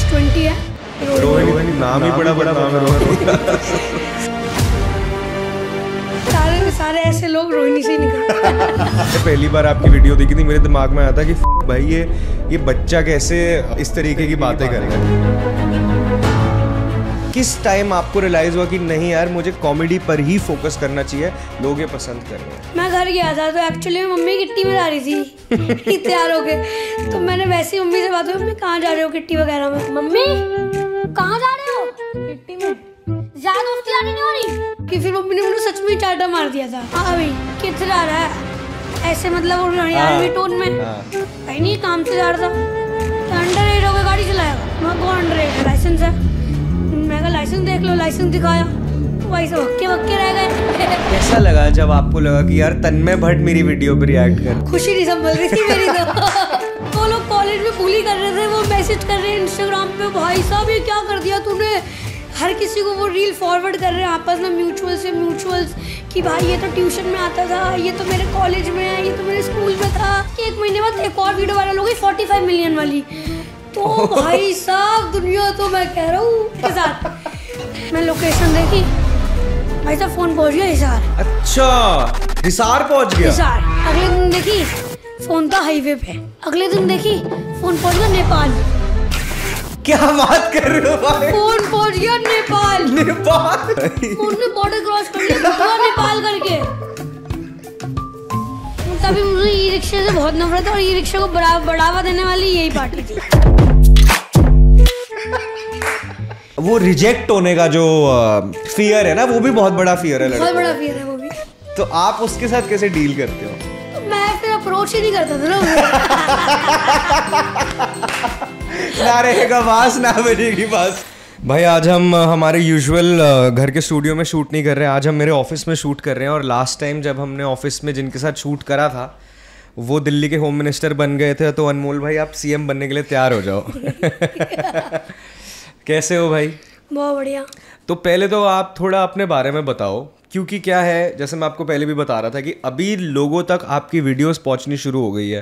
20 है। रोहिणी नाम ही बड़ा नाम है रोहिणी। सारे ऐसे लोग रोहिणी से ही निकलते। पहली बार आपकी वीडियो देखी थी, मेरे दिमाग में आया था कि भाई ये बच्चा कैसे इस तरीके की बातें करेगा। किस टाइम आपको रियलाइज हुआ कि नहीं यार मुझे कॉमेडी पर ही फोकस करना चाहिए, लोग ये पसंद कर रहे हैं? मैं घर गया था तो एक्चुअली मम्मी किट्टी में जा रही थी तैयार होके, तो मैंने वैसे ही मम्मी से बात हुई, मम्मी कहाँ जा रहे हो किट्टी वगैरह में? मम्मी कहाँ जा रहे हो किट्टी में? ज्यादा दोस्ती यारी नहीं हो रही कि फिर मम्मी ने मुझे सच में चाटा मार दिया था। हाँ भाई किधर जा रहा है ऐसे, मतलब हरियाणवी टोन में। भाई नहीं काम से जा रहा था, अंडर एज होकर गाड़ी चलाएगा। मैं को अंडर एज लाइसेंस है, मैं कहा लाइसेंस देख लो, लाइसेंस दिखाया, वही सब हक्के वक्के रह गए। कैसा लगा जब आपको लगा कि यार तन्मय भट्ट मेरी वीडियो पे रिएक्ट कर? खुशी नहीं संभल रही थी मेरी तो। वो लोग कॉलेज में बुली कर रहे थे, वो मैसेज कर रहे हैं इंस्टाग्राम पे, भाई साहब ये क्या कर दिया तूने। हर किसी को वो रील फॉरवर्ड कर रहे हैं आपस में, म्यूचुअल्स कि भाई ये तो ट्यूशन में आता था, ये तो मेरे कॉलेज में है, ये तो मेरे स्कूल में था। कि 1 महीने बाद एक और वीडियो वायरल हो गई 45 मिलियन वाली। तो भाई साहब दुनिया तो मैं कह रहा हूँ के साथ। मैं लोकेशन देखी, भाई साहब फोन पहुंच गया हिसार। अच्छा हिसार पहुंच गया? हिसार। अगले दिन देखी फोन था हाईवे पे, अगले दिन देखी फोन पहुंच गया नेपाल। क्या बात कर रहे हो भाई? फोन पहुंच गया नेपाल। फोन ने बॉर्डर क्रॉस कर लिया नेपाल करके। तभी मुझे ई रिक्शे से बहुत नफरत है, और ई रिक्शा को बढ़ावा देने वाली यही पार्टी थी। वो रिजेक्ट होने का जो फियर है ना, वो भी बहुत बड़ा फियर है, बहुत बड़ा फियर है वो भी। तो आप उसके साथ कैसे डील करते हो? तो मैं फिर अप्रोच ही नहीं करता था ना रहेगा बास ना बजेगी बास। भाई आज हम हमारे यूजुअल घर के स्टूडियो में शूट नहीं कर रहे हैं, आज हम मेरे ऑफिस में शूट कर रहे हैं। और लास्ट टाइम जब हमने ऑफिस में जिनके साथ शूट करा था वो दिल्ली के होम मिनिस्टर बन गए थे, तो अनमोल भाई आप सीएम बनने के लिए तैयार हो जाओ। कैसे हो भाई? बहुत बढ़िया। तो पहले तो आप थोड़ा अपने बारे में बताओ, क्योंकि क्या है जैसे मैं आपको पहले भी बता रहा था कि अभी लोगों तक आपकी वीडियोस पहुंचनी शुरू हो गई है,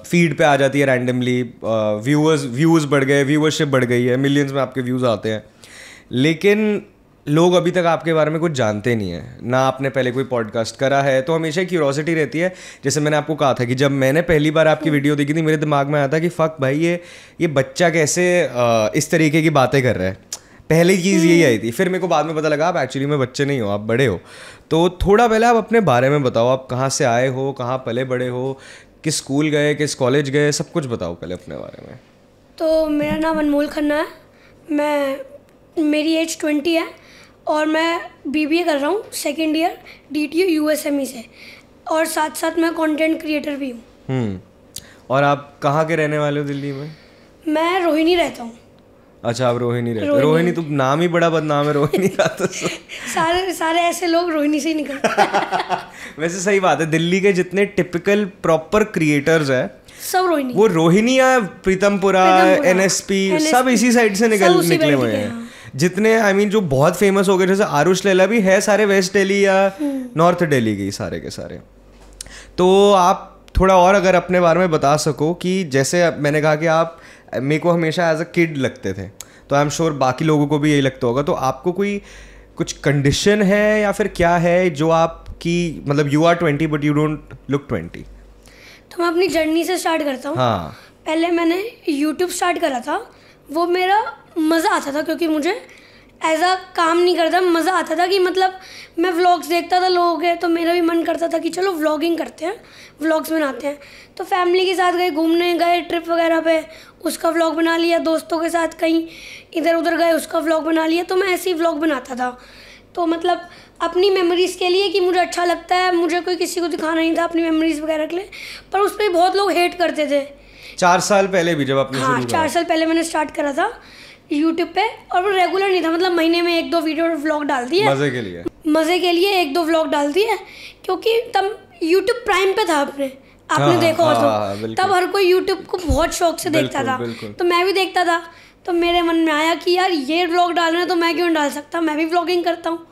फीड पे आ जाती है रैंडमली, व्यूज़ बढ़ गए, व्यूअरशिप बढ़ गई है, मिलियंस में आपके व्यूज़ आते हैं, लेकिन लोग अभी तक आपके बारे में कुछ जानते नहीं है, ना आपने पहले कोई पॉडकास्ट करा है। तो हमेशा क्यूरोसिटी रहती है। जैसे मैंने आपको कहा था कि जब मैंने पहली बार आपकी वीडियो देखी थी, मेरे दिमाग में आया था कि फक भाई ये बच्चा कैसे इस तरीके की बातें कर रहा है। पहली चीज़ यही आई थी, फिर मेरे को बाद में पता लगा आप एक्चुअली में बच्चे नहीं हो, आप बड़े हो। तो थोड़ा पहले आप अपने बारे में बताओ, आप कहाँ से आए हो, कहाँ पले बड़े हो, किस स्कूल गए, किस कॉलेज गए, सब कुछ बताओ पहले अपने बारे में। तो मेरा नाम अनमोल खन्ना है, मेरी एज 20 है और मैं BBA कर रहा हूँ, सेकेंड ईयर DTU USME से, और साथ साथ मैं कंटेंट क्रिएटर भी हूँ। और आप कहाँ के रहने वाले हो दिल्ली में? मैं रोहिणी रहता हूँ। अच्छा आप रोहिणी रहते हो? रोहिणी तो नाम ही बड़ा बदनाम है रोहिणी का तो। सारे ऐसे लोग रोहिणी से ही निकलते। वैसे सही बात है, दिल्ली के जितने टिपिकल प्रॉपर क्रिएटर्स है सब रोहिणी, वो रोहिणी या प्रीतमपुरा NSP सब इसी साइड से निकले हुए हैं। जितने I mean जो बहुत फेमस हो गए, जैसे आरुष लैला भी है, सारे वेस्ट दिल्ली या नॉर्थ दिल्ली के सारे के सारे। तो आप थोड़ा और अगर अपने बारे में बता सको कि जैसे मैंने कहा कि आप मेरे को हमेशा एज अ किड लगते थे, तो आई एम श्योर बाकी लोगों को भी यही लगता होगा। तो आपको कोई कुछ कंडीशन है या फिर क्या है जो आपकी, मतलब you are 20 but you don't look 20? तो मैं अपनी जर्नी से स्टार्ट करता हूँ। हाँ। पहले मैंने यूट्यूब स्टार्ट करा था, वो मेरा मज़ा आता था क्योंकि मुझे एज अ काम नहीं करता, मज़ा आता था कि मतलब मैं व्लॉग्स देखता था लोगों के, तो मेरा भी मन करता था कि चलो व्लॉगिंग करते हैं, व्लॉग्स बनाते हैं। तो फैमिली के साथ गए, घूमने गए ट्रिप वगैरह पे, उसका व्लॉग बना लिया, दोस्तों के साथ कहीं इधर उधर गए, उसका व्लॉग बना लिया। तो मैं ऐसे ही व्लॉग बनाता था, तो मतलब अपनी मेमोरीज़ के लिए कि मुझे अच्छा लगता है, मुझे कोई किसी को दिखाना नहीं था अपनी मेमोरीज़ वगैरह के लिए। पर उस पर बहुत लोग हेट करते थे। 4 साल पहले भी जब आपने हाँ 4 साल पहले मैंने स्टार्ट करा था यूट्यूब पे, और वो रेगुलर नहीं था, मतलब महीने में 1-2 वीडियो व्लॉग डाल दिए मज़े के लिए 1-2 व्लॉग डाल दिए, क्योंकि तब यूट्यूब प्राइम पे था आपने देखा हो तो तब हर कोई यूट्यूब को बहुत शौक से देखता था, तो मैं भी देखता था। तो मेरे मन में आया कि यार ये व्लॉग डालना है तो मैं क्यों डाल सकता, मैं भी व्लॉगिंग करता हूँ।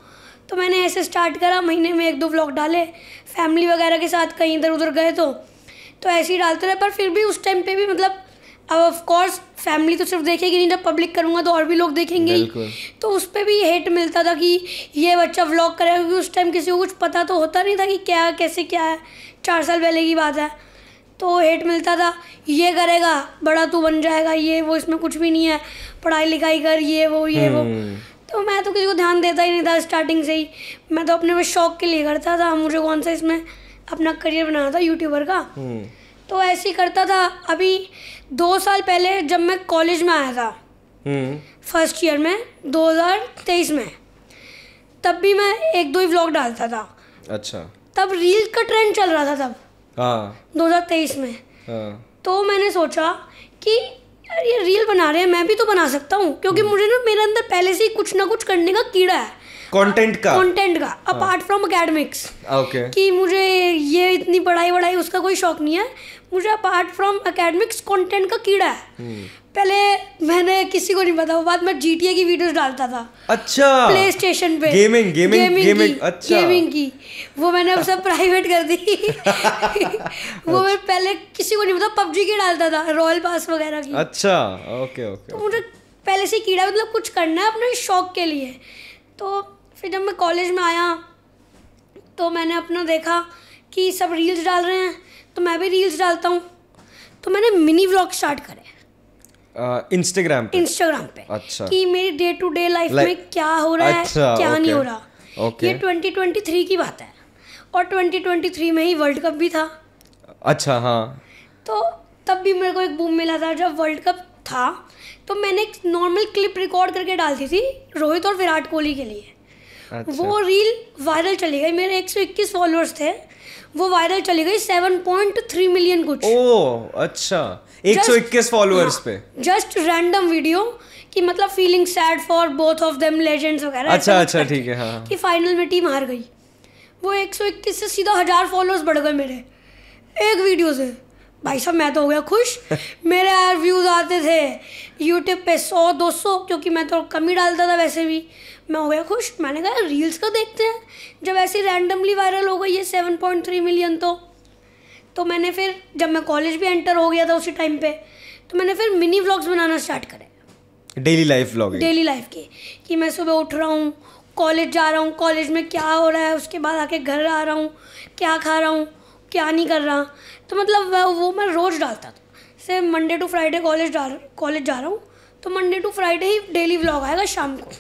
तो मैंने ऐसे स्टार्ट करा, महीने में 1-2 व्लॉग डाले, फैमिली वगैरह के साथ कहीं इधर उधर गए तो ऐसे ही डालते रहे। पर फिर भी उस टाइम पे भी मतलब अब ऑफ कोर्स फैमिली तो सिर्फ देखेगी नहीं, जब पब्लिक करूँगा तो और भी लोग देखेंगे ही। बिल्कुल। तो उस पर भी हेट मिलता था कि ये बच्चा व्लॉग करेगा, क्योंकि उस टाइम किसी को कुछ पता तो होता नहीं था कि क्या कैसे क्या है, 4 साल पहले की बात है। तो हेट मिलता था, ये करेगा बड़ा तू बन जाएगा, ये वो, इसमें कुछ भी नहीं है, पढ़ाई लिखाई कर, ये वो ये वो। तो मैं तो किसी को ध्यान देता ही नहीं था स्टार्टिंग से ही। मैं तो अपने में शौक के लिए करता था, मुझे कौन सा इसमें अपना करियर बनाना था यूट्यूबर का। तो ऐसे ही करता था। अभी 2 साल पहले जब मैं कॉलेज में आया था, फर्स्ट ईयर में 2023 में, तब भी मैं 1-2 ही व्लॉग डालता था। अच्छा। तब रील का ट्रेंड चल रहा था तब, हाँ 2023 में। हाँ। तो मैंने सोचा कि यार ये रील बना रहे हैं, मैं भी तो बना सकता हूँ, क्योंकि मुझे ना मेरे अंदर पहले से ही कुछ ना कुछ करने का कीड़ा है, कंटेंट का अपार्ट फ्रॉम एकेडमिक्स। ओके। कि मुझे ये इतनी पढ़ाई उसका कोई शौक नहीं है, मुझे अपार्ट फ्रॉम एकेडमिक्स कंटेंट का कीड़ा है। पहले मैंने किसी को नहीं पता, वो बात मैं GTA की वीडियोस डालता था। अच्छा। प्ले स्टेशन पे गेमिंग। अच्छा। गेमिंग की वो मैंने अब सब प्राइवेट कर दी। वो मैं पहले किसी को नहीं पता, PUBG की डालता था, रॉयल पास वगैरह की। अच्छा। ओके। तो मुझे पहले से कीड़ा, मतलब कुछ करना है अपने शौक के लिए। तो फिर जब मैं कॉलेज में आया तो मैंने अपना देखा कि सब रील्स डाल रहे हैं, तो मैं भी रील्स डालता हूँ। तो मैंने मिनी व्लॉग स्टार्ट करे इंस्टाग्राम पे। अच्छा। कि मेरी डे टू डे लाइफ में क्या हो रहा है, क्या नहीं हो रहा। ये 2023 की बात है, और 2023 में ही वर्ल्ड कप भी था। अच्छा। हाँ। तो तब भी मेरे को एक बूम मिला था जब वर्ल्ड कप था। तो मैंने एक नॉर्मल क्लिप रिकॉर्ड करके डालती थी रोहित और विराट कोहली के लिए। अच्छा। वो रील वायरल चली गई, मेरे 121 फॉलोअर्स थे, वो वायरल चली गई 7.3 मिलियन कुछ। ओह अच्छा, 121 फॉलोअर्स पे जस्ट रैंडम वीडियो कि मतलब feeling sad for both of them legends वगैरह। अच्छा ठीक है। हाँ। कि फाइनल में टीम हार गई। वो 121 से सीधा 1000 फॉलोअर्स बढ़ गए मेरे एक वीडियो से। भाई साहब मैं तो हो गया खुश। मेरे यार व्यूज़ आते थे यूट्यूब पे 100-200, क्योंकि मैं तो कम ही डालता था वैसे भी। मैं हो गया खुश। मैंने कहा रील्स का देखते हैं, जब ऐसी रैंडमली वायरल हो गई ये 7.3 मिलियन। तो मैंने फिर जब मैं कॉलेज भी एंटर हो गया था उसी टाइम पे, तो मैंने फिर मिनी व्लॉग्स बनाना स्टार्ट करे, daily life vlogging, daily life के। कि मैं सुबह उठ रहा हूँ, कॉलेज जा रहा हूँ, कॉलेज में क्या हो रहा है, उसके बाद आके घर आ रहा हूँ, क्या खा रहा हूँ, क्या नहीं कर रहा। तो मतलब वो मैं रोज़ डालता था। से मंडे टू फ्राइडे कॉलेज जा रहा हूँ, तो मंडे टू फ्राइडे ही डेली व्लॉग आएगा शाम को।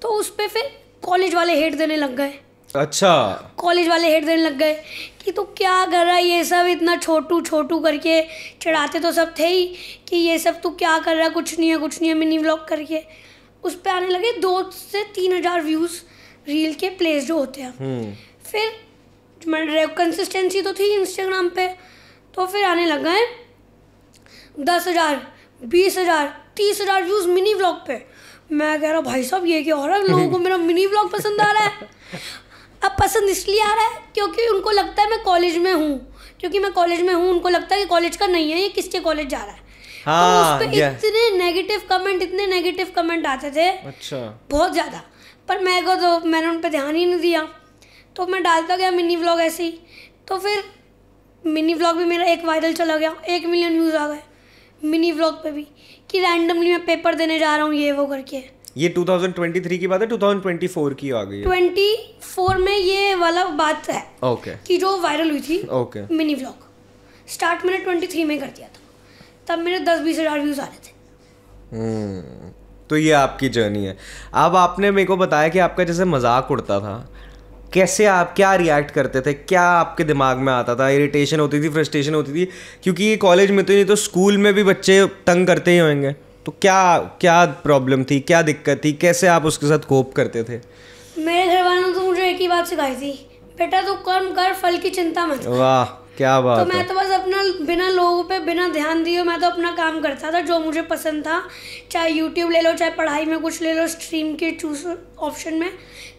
तो उस पर फिर कॉलेज वाले हेट देने लग गए। अच्छा। कॉलेज वाले हेट देने लग गए कि तू क्या कर रहा है, ये सब इतना छोटू करके चढ़ाते तो सब थे ही कि ये सब तू क्या कर रहा है, कुछ नहीं है मिनी व्लॉग करके। उस पर आने लगे 2 से 3 हज़ार व्यूज़ रील के प्लेस जो होते हैं। फिर मैंने कंसिस्टेंसी तो थी इंस्टाग्राम पे, तो फिर आने लग गए 10,000, 20,000, 30,000 व्यूज़ मिनी व्लॉग पे। मैं कह रहा भाई साहब ये क्या हो रहा है, लोगों को मेरा मिनी व्लॉग पसंद आ रहा है। अब पसंद इसलिए आ रहा है क्योंकि उनको लगता है मैं कॉलेज में हूँ, उनको लगता है कि कॉलेज का नहीं है, ये किसके कॉलेज जा रहा है। हाँ, तो उस पे इतने नेगेटिव कमेंट आते थे। अच्छा। बहुत ज़्यादा। पर मैंने उन पर ध्यान ही नहीं दिया, तो मैं डालता गया मिनी व्लॉग ऐसे ही। तो फिर मिनी व्लॉग भी मेरा एक वायरल चला गया, 1 मिलियन व्यूज़ आ गए मिनी व्लॉग पे भी, कि रैंडमली मैं पेपर देने जा रहा हूँ ये वो करके। ये 2023 की बात है, 2024 की आ गई है? 24 में ये वाला बात है। ओके। कि जो वायरल हुई थी। ओके। मिनी व्लॉग स्टार्ट मैंने 23 में कर दिया था, तब मेरे 10-20 हज़ार व्यूज़ आ रहे थे। तो ये आपकी जर्नी है। अब आपने मेरे को बताया कि आपका जैसे मजाक उड़ता था, कैसे आप क्या रिएक्ट करते थे, क्या आपके दिमाग में आता था? इरिटेशन होती थी, फ्रस्ट्रेशन होती थी? क्योंकि ये कॉलेज में तो नहीं तो स्कूल में भी बच्चे तंग करते ही होंगे, तो क्या प्रॉब्लम थी, क्या दिक्कत थी, कैसे आप उसके साथ कोप करते थे? मेरे घर वालों ने तो मुझे एक ही बात सिखाई थी, बेटा तू कर्म कर, फल की चिंता मत। वाह क्या बात। तो मैं तो बस अपना बिना लोगों पे बिना ध्यान दिए मैं तो अपना काम करता था जो मुझे पसंद था। चाहे यूट्यूब ले लो, चाहे पढ़ाई में कुछ ले लो, स्ट्रीम के चूज ऑप्शन में,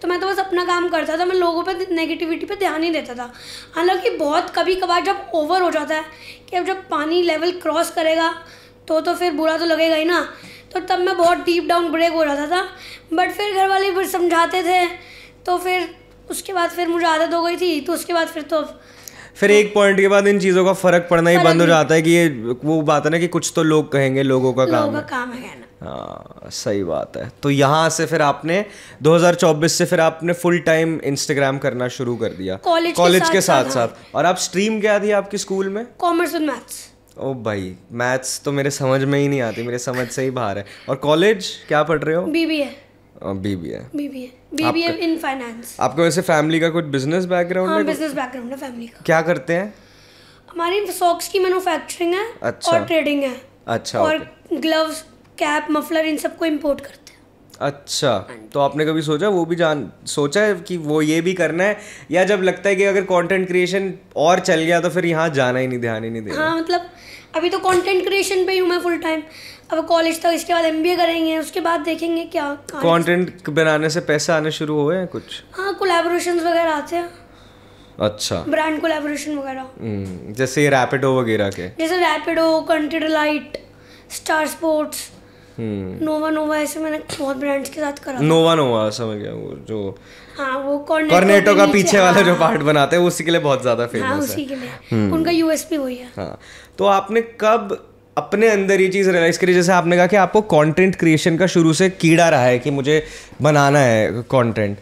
तो मैं तो बस अपना काम करता था। मैं लोगों पे नेगेटिविटी पे ध्यान नहीं देता था। हालांकि बहुत कभी कभार जब ओवर हो जाता है कि अब जब पानी लेवल क्रॉस करेगा तो फिर बुरा तो लगेगा ही ना, तो तब मैं बहुत डीप डाउन ब्रेक हो जाता था। बट फिर घर वाले फिर समझाते थे, तो फिर उसके बाद फिर मुझे आदत हो गई थी, तो उसके बाद फिर तो फिर एक पॉइंट के बाद इन चीज़ों का फर्क पड़ना ही बंद हो जाता है कि ये वो बात है ना कि कुछ तो लोग कहेंगे, लोगों का काम है। काम है ना। हाँ सही बात है। तो यहाँ से फिर आपने 2024 से फिर आपने फुल टाइम इंस्टाग्राम करना शुरू कर दिया कॉलेज के साथ साथ। और आप स्ट्रीम क्या थी आपकी स्कूल में? Commerce with maths. ओ भाई मैथ्स तो मेरे समझ में ही नहीं आती, मेरे समझ से ही बाहर है। और कॉलेज क्या पढ़ रहे हो? BBA in finance. आपका वैसे फैमिली का कुछ बिजनेस बैकग्राउंड है? हाँ बिजनेस बैकग्राउंड है फैमिली का। क्या करते हैं? हमारी सॉक्स की मैन्युफैक्चरिंग है। अच्छा। और ट्रेडिंग है। अच्छा। और ग्लव्स, कैप, मफलर इन सबको इंपोर्ट करते हैं। अच्छा, तो आपने कभी सोचा वो भी सोचा है कि वो ये भी करना है, या जब लगता है कि अगर कंटेंट क्रिएशन और चल गया तो फिर यहाँ जाना ही नहीं, ध्यान ही नहीं देना? हाँ मतलब अभी तो कंटेंट क्रिएशन पे ही हूँ मैं फुल टाइम। अब कॉलेज तक, इसके बाद एमबीए करेंगे, उसके बाद देखेंगे क्या। कंटेंट बनाने से पैसा आने शुरू हुए हैं कुछ? हाँ कोलैबोरेशंस वगैरह आते हैं। अच्छा। ब्रांड कोलैबोरेशन वगैरह, जैसे रैपिडो वगैरह के? जैसे Rapido, Country Delight, Star Sports, Nova, ऐसे मैंने बहुत ब्रांड्स के साथ करा। नोवा समझ गया, वो जो हाँ वो कॉर्नेटो का पीछे वाला जो पार्ट बनाते हैं उसी के लिए बहुत ज्यादा फेमस है। उसी के लिए उनका यूएसपी वही है। हाँ, तो आपने कब अपने अंदर ये चीज़ रियलाइज करी, जैसे आपने कहा कि आपको कंटेंट क्रिएशन का शुरू से कीड़ा रहा है कि मुझे बनाना है कंटेंट।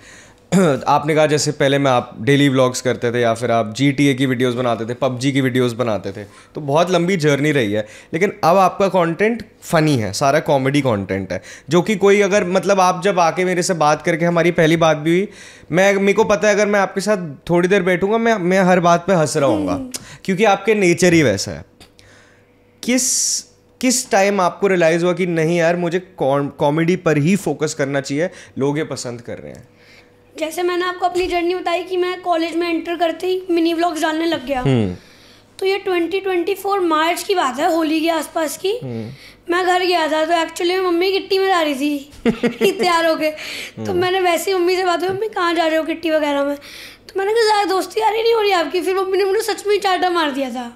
आपने कहा जैसे पहले में आप डेली व्लॉग्स करते थे, या फिर आप GTA की वीडियोस बनाते थे, PUBG की वीडियोस बनाते थे, तो बहुत लंबी जर्नी रही है। लेकिन अब आपका कंटेंट फ़नी है, सारा कॉमेडी कंटेंट है, जो कि कोई अगर मतलब आप जब आके मेरे से बात करके, हमारी पहली बात भी हुई, मेरे को पता है अगर मैं आपके साथ थोड़ी देर बैठूंगा मैं हर बात पे हंस रहा हूँगा, क्योंकि आपके नेचर ही वैसा है। किस टाइम आपको रियलाइज़ हुआ कि नहीं यार मुझे कॉमेडी पर ही फोकस करना चाहिए, लोग ये पसंद कर रहे हैं? जैसे मैंने आपको अपनी जर्नी बताई कि मैं कॉलेज में एंटर करते ही मिनी व्लॉग्स डालने लग गया। तो ये 2024 मार्च की बात है, होली के आसपास की। मैं घर गया था तो एक्चुअली मम्मी किट्टी में जा रही थी तैयार होके। तो मैंने वैसे ही मम्मी से बात हुई, मम्मी कहाँ जा रहे हो किट्टी वगैरह में? तो मैंने कहा ज़्यादा दोस्ती यारी नहीं हो रही आपकी। फिर मम्मी ने मुझे सच में चाटा मार दिया था।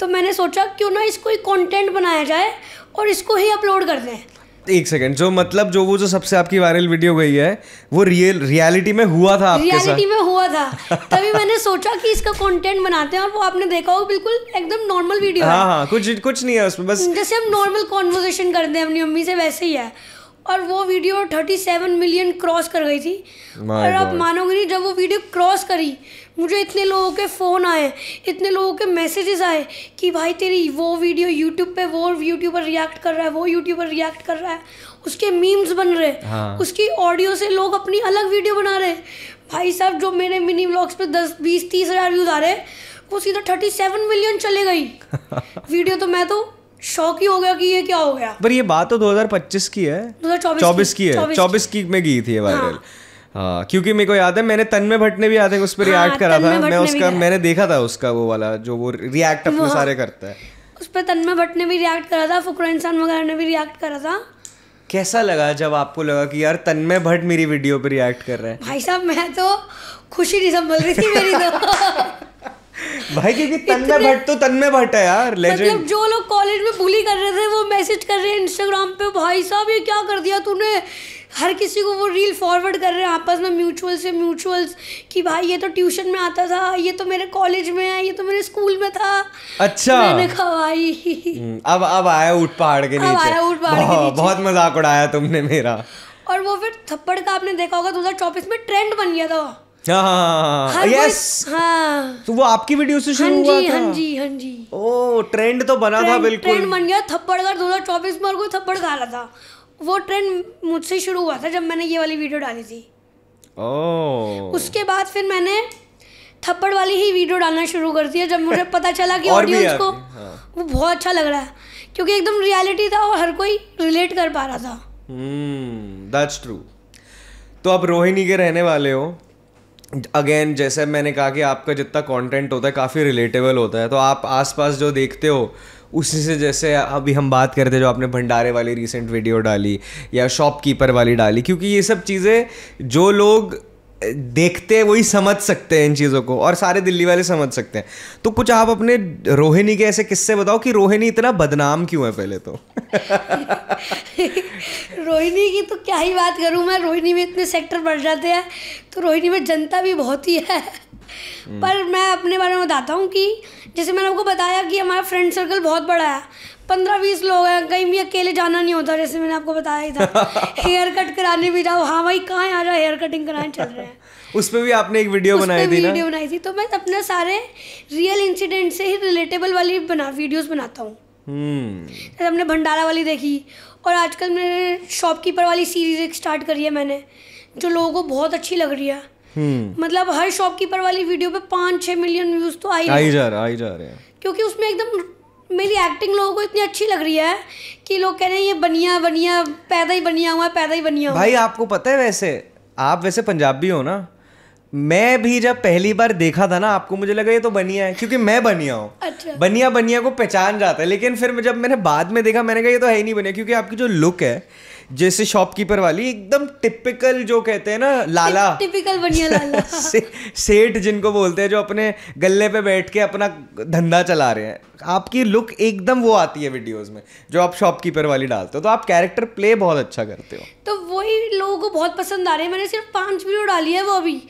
तो मैंने सोचा क्यों ना इसको एक कंटेंट बनाया जाए और इसको ही अपलोड कर दें। एक सेकंड, जो सबसे आपकी वायरल वीडियो गई है वो रियलिटी में हुआ था आपके साथ? रियलिटी में हुआ था। तभी मैंने सोचा कि इसका कंटेंट बनाते हैं। और वो आपने देखा होगा बिल्कुल एकदम नॉर्मल वीडियो है। हाँ, कुछ नहीं है उसमें, बस जैसे हम नॉर्मल कॉन्वर्सेशन करते हैं अपनी मम्मी से, वैसे ही है। और वो वीडियो 37 मिलियन क्रॉस कर गई थी। और आप मानोगे नहीं, जब वो वीडियो क्रॉस करी मुझे इतने लोगों के फ़ोन आए, इतने लोगों के मैसेजेस आए कि भाई तेरी वो वीडियो यूट्यूब पे, वो यूट्यूबर रिएक्ट कर रहा है, वो यूट्यूबर रिएक्ट कर रहा है, उसके मीम्स बन रहे। हाँ। उसकी ऑडियो से लोग अपनी अलग वीडियो बना रहे। भाई साहब जो मेरे मिनी व्लॉग्स पे 10, 20, 30 हज़ार व्यूज़ आ रहे, वो सीधा 37 मिलियन चले गई वीडियो। तो मैं तो शौक ही हो गया कि ये क्या हो गया। पर ये बात तो 2025 की है, 2024 की है, 24 की में गई थी ये वायरल। हाँ, क्योंकि मेरे को याद है मैंने तन्मय भट्ट ने भी आते उस पर रिएक्ट करा था। मैंने देखा था उसका वो वाला जो वो रिएक्ट अपने सारे करता है, उस पर तन्मय भट्ट ने भी रिएक्ट करा था, फुकरा इंसान वगैरह ने भी रिएक्ट करा था। कैसा लगा जब आपको लगा कि यार तन्मय भट्ट मेरी वीडियो पे रिएक्ट कर रहे हैं? भाई साहब मैं तो खुशी नहीं संभल रही थी मेरी तो भाई क्योंकि तन्मय भट्ट तो तन्मय भट्ट है यार, लेजेंड। मतलब जो लोग कॉलेज में बुली कर रहे थे वो मैसेज कर रहे हैं इंस्टाग्राम पे, भाई साहब ये क्या कर दिया तूने। हर किसी को वो रील फॉरवर्ड कर रहे हैं आपस में, म्यूचुअल्स कि भाई ये तो ट्यूशन में आता था, ये तो मेरे कॉलेज में है, ये तो मेरे स्कूल में था। अच्छा। मैंने कहा भाई अब आया ऊट पहाड़ के नीचे, बहुत मजाक उड़ाया तुमने मेरा। और वो फिर थप्पड़ का आपने देखा होगा 2024 में ट्रेंड बन गया था। हाँ, यस। हाँ, तो वो आपकी वीडियो से शुरू हुआ था? हाँ जी। ओ, ट्रेंड तो बना था बिल्कुल। ट्रेंड बन गया थप्पड़ का। 2024 में और कोई थप्पड़ खा रहा था, वो ट्रेंड मुझसे शुरू हुआ था जब मैंने ये वाली वीडियो डाली थी। उसके बाद फिर मैंने थप्पड़ वाली ही वीडियो डालना शुरू कर दिया जब मुझे पता चला कि ऑडियंस को वो बहुत अच्छा लग रहा है, क्योंकि एकदम रियलिटी था और हर कोई रिलेट कर पा रहा था। That's true. तो आप रोहिणी के रहने वाले हो। अगेन जैसे मैंने कहा कि आपका जितना कंटेंट होता है काफ़ी रिलेटेबल होता है, तो आप आसपास जो देखते हो उसी से, जैसे अभी हम बात करते जो आपने भंडारे वाली रिसेंट वीडियो डाली या शॉपकीपर वाली डाली, क्योंकि ये सब चीज़ें जो लोग देखते वही समझ सकते हैं इन चीज़ों को, और सारे दिल्ली वाले समझ सकते हैं। तो कुछ आप अपने रोहिणी के ऐसे किस्से बताओ कि रोहिणी इतना बदनाम क्यों है पहले तो। रोहिणी की तो क्या ही बात करूं मैं, रोहिणी में इतने सेक्टर बढ़ जाते हैं, तो रोहिणी में जनता भी बहुत ही है। पर मैं अपने बारे में बताता हूँ कि जैसे मैंने आपको बताया कि हमारा फ्रेंड सर्कल बहुत बड़ा है, 15-20 लोग हैं, कहीं भी अकेले जाना नहीं होता, जैसे मैंने आपको बताया ही था। हेयर कट कराने भी जाओ, हाँ भाई कहाँ आ जाओ, हेयर कटिंग कराने चल रहे हैं। उस पर भी आपने एक वीडियो बनाई थी ना? वीडियो बनाई थी, तो मैं अपने सारे रियल इंसिडेंट से ही रिलेटेबल वाली वीडियोस बनाता हूँ। जैसे हमने भंडारा वाली देखी, और आजकल मैंने शॉपकीपर वाली सीरीज एक स्टार्ट करी है मैंने, जो लोगों को बहुत अच्छी लग रही है। मतलब हर शॉपकीपर वाली वीडियो पे 5-6 मिलियन व्यूज तो आ ही जा रहे हैं, क्योंकि उसमें एकदम मेरी एक्टिंग लोगों को इतनी अच्छी लग रही है कि लोग कह रहे हैं ये बनिया पैदा ही बनिया हुआ है। भाई आपको पता है, वैसे आप वैसे पंजाबी हो ना, मैं भी जब पहली बार देखा था ना आपको, मुझे लगा ये तो बनिया है, क्योंकि मैं बनिया हूँ। अच्छा। बनिया को पहचान जाता है, लेकिन फिर जब मैंने बाद में देखा, मैंने कहा ये तो है ही नहीं बनिया, क्योंकि आपकी जो लुक है जैसे शॉपकीपर वाली, एकदम टिपिकल, जो कहते हैं ना लाला, टिपिकल बनिया लाला। सेठ जिनको बोलते हैं, जो अपने गल्ले पे बैठ के अपना धंधा चला रहे हैं। आपकी लुक एकदम वो आती है वीडियोस में जो आप शॉपकीपर वाली डालते हो, तो आप कैरेक्टर प्ले बहुत अच्छा करते हो। तो वही लोगों को बहुत पसंद आ रहे हैं। मैंने सिर्फ 5 वीडियो डाली है वो अभी,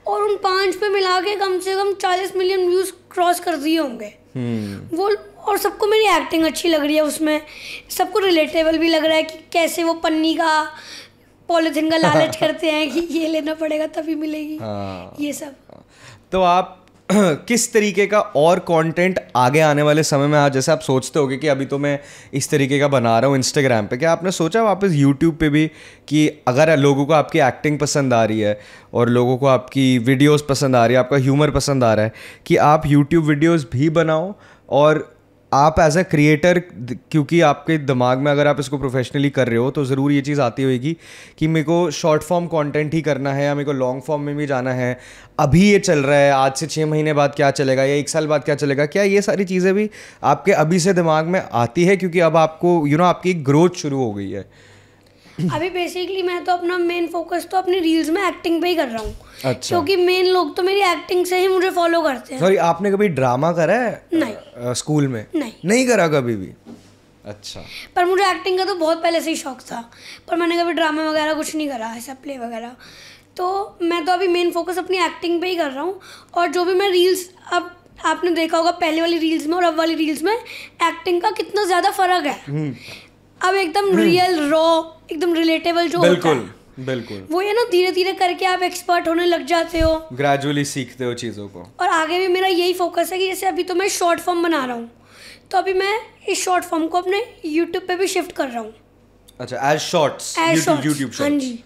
और उन 5 पे मिला के कम से कम 40 मिलियन व्यूज क्रॉस कर दिए होंगे वो। और सबको मेरी एक्टिंग अच्छी लग रही है उसमें, सबको रिलेटेबल भी लग रहा है कि कैसे वो पन्नी का, पॉलिथीन का लालच करते हैं कि ये लेना पड़ेगा तभी मिलेगी। ये सब। तो आप किस तरीके का और कंटेंट आगे आने वाले समय में, आज जैसे आप सोचते होगे कि अभी तो मैं इस तरीके का बना रहा हूँ इंस्टाग्राम पे, क्या आपने सोचा वापस यूट्यूब पे भी कि अगर लोगों को आपकी एक्टिंग पसंद आ रही है और लोगों को आपकी वीडियोस पसंद आ रही है, आपका ह्यूमर पसंद आ रहा है, कि आप यूट्यूब वीडियोस भी बनाओ और आप एज अ क्रिएटर, क्योंकि आपके दिमाग में अगर आप इसको प्रोफेशनली कर रहे हो तो ज़रूर ये चीज़ आती होगी कि मेरे को शॉर्ट फॉर्म कंटेंट ही करना है या मेरे को लॉन्ग फॉर्म में भी जाना है। अभी ये चल रहा है, आज से 6 महीने बाद क्या चलेगा या 1 साल बाद क्या चलेगा, क्या ये सारी चीज़ें भी आपके अभी से दिमाग में आती है? क्योंकि अब आपको आपकी ग्रोथ शुरू हो गई है। अभी बेसिकली मैं तो अपना मेन फोकस तो अपनी रील्स में एक्टिंग पे ही कर रहा हूँ। अच्छा। क्योंकि मेन लोग तो मेरी एक्टिंग से ही मुझे फॉलो करते हैं। सॉरी, आपने कभी ड्रामा करा है? नहीं। स्कूल में? नहीं करा कभी भी? अच्छा। पर मुझे एक्टिंग का तो बहुत पहले से ही शौक था, पर मैंने कभी ड्रामा वगैरह कुछ नहीं करा, ऐसा प्ले वगैरह। तो मैं तो अभी मेन फोकस अपनी एक्टिंग पे ही कर रहा हूँ। और जो भी मैं रील्स, अब आपने देखा होगा पहले वाली रील्स में और अब वाली रील्स में एक्टिंग का कितना ज़्यादा फ़र्क है। अब एकदम रियल, रॉ, एकदम रिलेटेबल जो होता है, बिल्कुल वो ये ना, धीरे धीरे करके आप एक्सपर्ट होने लग जाते हो, ग्रेजुअली सीखते हो चीज़ों को। और आगे भी मेरा यही फोकस है कि जैसे अभी तो मैं शॉर्ट फॉर्म बना रहा हूँ, तो अभी मैं इस शॉर्ट फॉर्म को अपने यूट्यूब पे भी शिफ्ट कर रहा हूँ। अच्छा, एज शॉर्ट्स, यूट्यूब शॉर्ट्स। हाँ जी।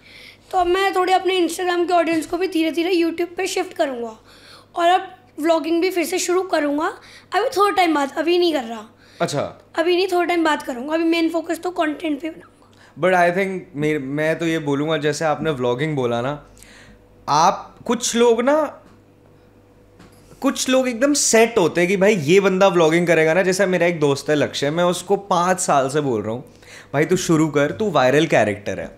तो अब मैं थोड़े अपने इंस्टाग्राम के ऑडियंस को भी धीरे धीरे यूट्यूब पे शिफ्ट करूँगा, और अब व्लॉगिंग भी फिर से शुरू करूँगा। अभी थोड़ा टाइम बाद, अभी नहीं कर रहा। अच्छा। अभी नहीं, थोड़ा टाइम बाद करूँगा। अभी मेन फोकस तो कंटेंट पे बनाऊँगा। बट आई थिंक मैं तो ये बोलूँगा, जैसे आपने व्लॉगिंग बोला ना, आप कुछ लोग एकदम सेट होते हैं कि भाई ये बंदा व्लॉगिंग करेगा ना। जैसे मेरा एक दोस्त है लक्ष्य, मैं उसको 5 साल से बोल रहा हूँ भाई तू शुरू कर, तू वायरल कैरेक्टर है।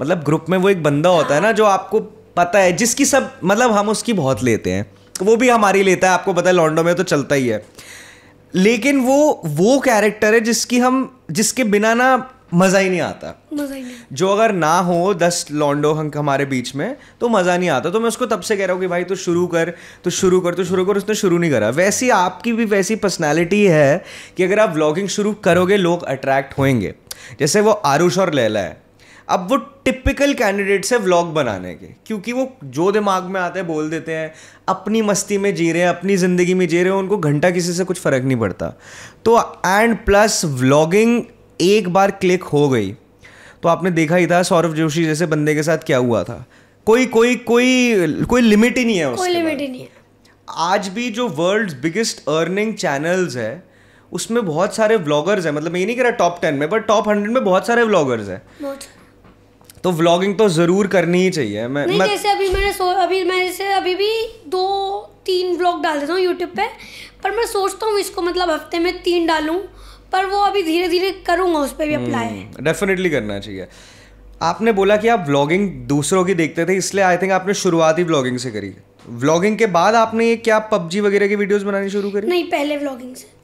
मतलब ग्रुप में वो एक बंदा होता है ना जो आपको पता है, जिसकी सब, मतलब हम उसकी बहुत लेते हैं, वो भी हमारी लेता है, आपको पता है लॉन्डो में तो चलता ही है। लेकिन वो कैरेक्टर है जिसके बिना ना मज़ा ही नहीं आता। जो अगर ना हो 10 लॉन्डो हमारे बीच में तो मज़ा नहीं आता। तो मैं उसको तब से कह रहा हूँ कि भाई तू शुरू कर। उसने शुरू नहीं करा। वैसी आपकी भी वैसी पर्सनैलिटी है कि अगर आप व्लॉगिंग शुरू करोगे लोग अट्रैक्ट होंगे। जैसे वो आरुष और लैला है, अब वो टिपिकल कैंडिडेट्स है व्लॉग बनाने के, क्योंकि वो जो दिमाग में आते हैं बोल देते हैं, अपनी मस्ती में जी रहे हैं, अपनी ज़िंदगी में जी रहे हैं, उनको घंटा किसी से कुछ फ़र्क नहीं पड़ता। तो एंड प्लस व्लॉगिंग एक बार क्लिक हो गई तो आपने देखा ही था सौरभ जोशी जैसे बंदे के साथ क्या हुआ था। कोई लिमिट ही नहीं है, कोई लिमिट ही नहीं है। आज भी जो वर्ल्ड्स बिगेस्ट अर्निंग चैनल्स है उसमें बहुत सारे व्लॉगर्स हैं। मतलब मैं ये नहीं कह रहा टॉप 10 में, बट टॉप 100 में बहुत सारे व्लॉगर्स हैं। तो व्लॉगिंग तो ज़रूर करनी ही चाहिए। जैसे अभी भी 2-3 व्लॉग डाल देता हूँ यूट्यूब पे, पर मैं सोचता हूँ इसको मतलब हफ्ते में 3 डालूँ, पर वो अभी धीरे धीरे करूँगा उस पर भी अप्लाई। डेफिनेटली करना चाहिए। आपने बोला कि आप व्लॉगिंग दूसरों की देखते थे, इसलिए आई थिंक आपने शुरुआत ही व्लॉगिंग से करी। व्लॉगिंग के बाद आपने ये क्या पबजी वगैरह की वीडियोस बनानी शुरू करी? नहीं, पहले व्लॉगिंग से।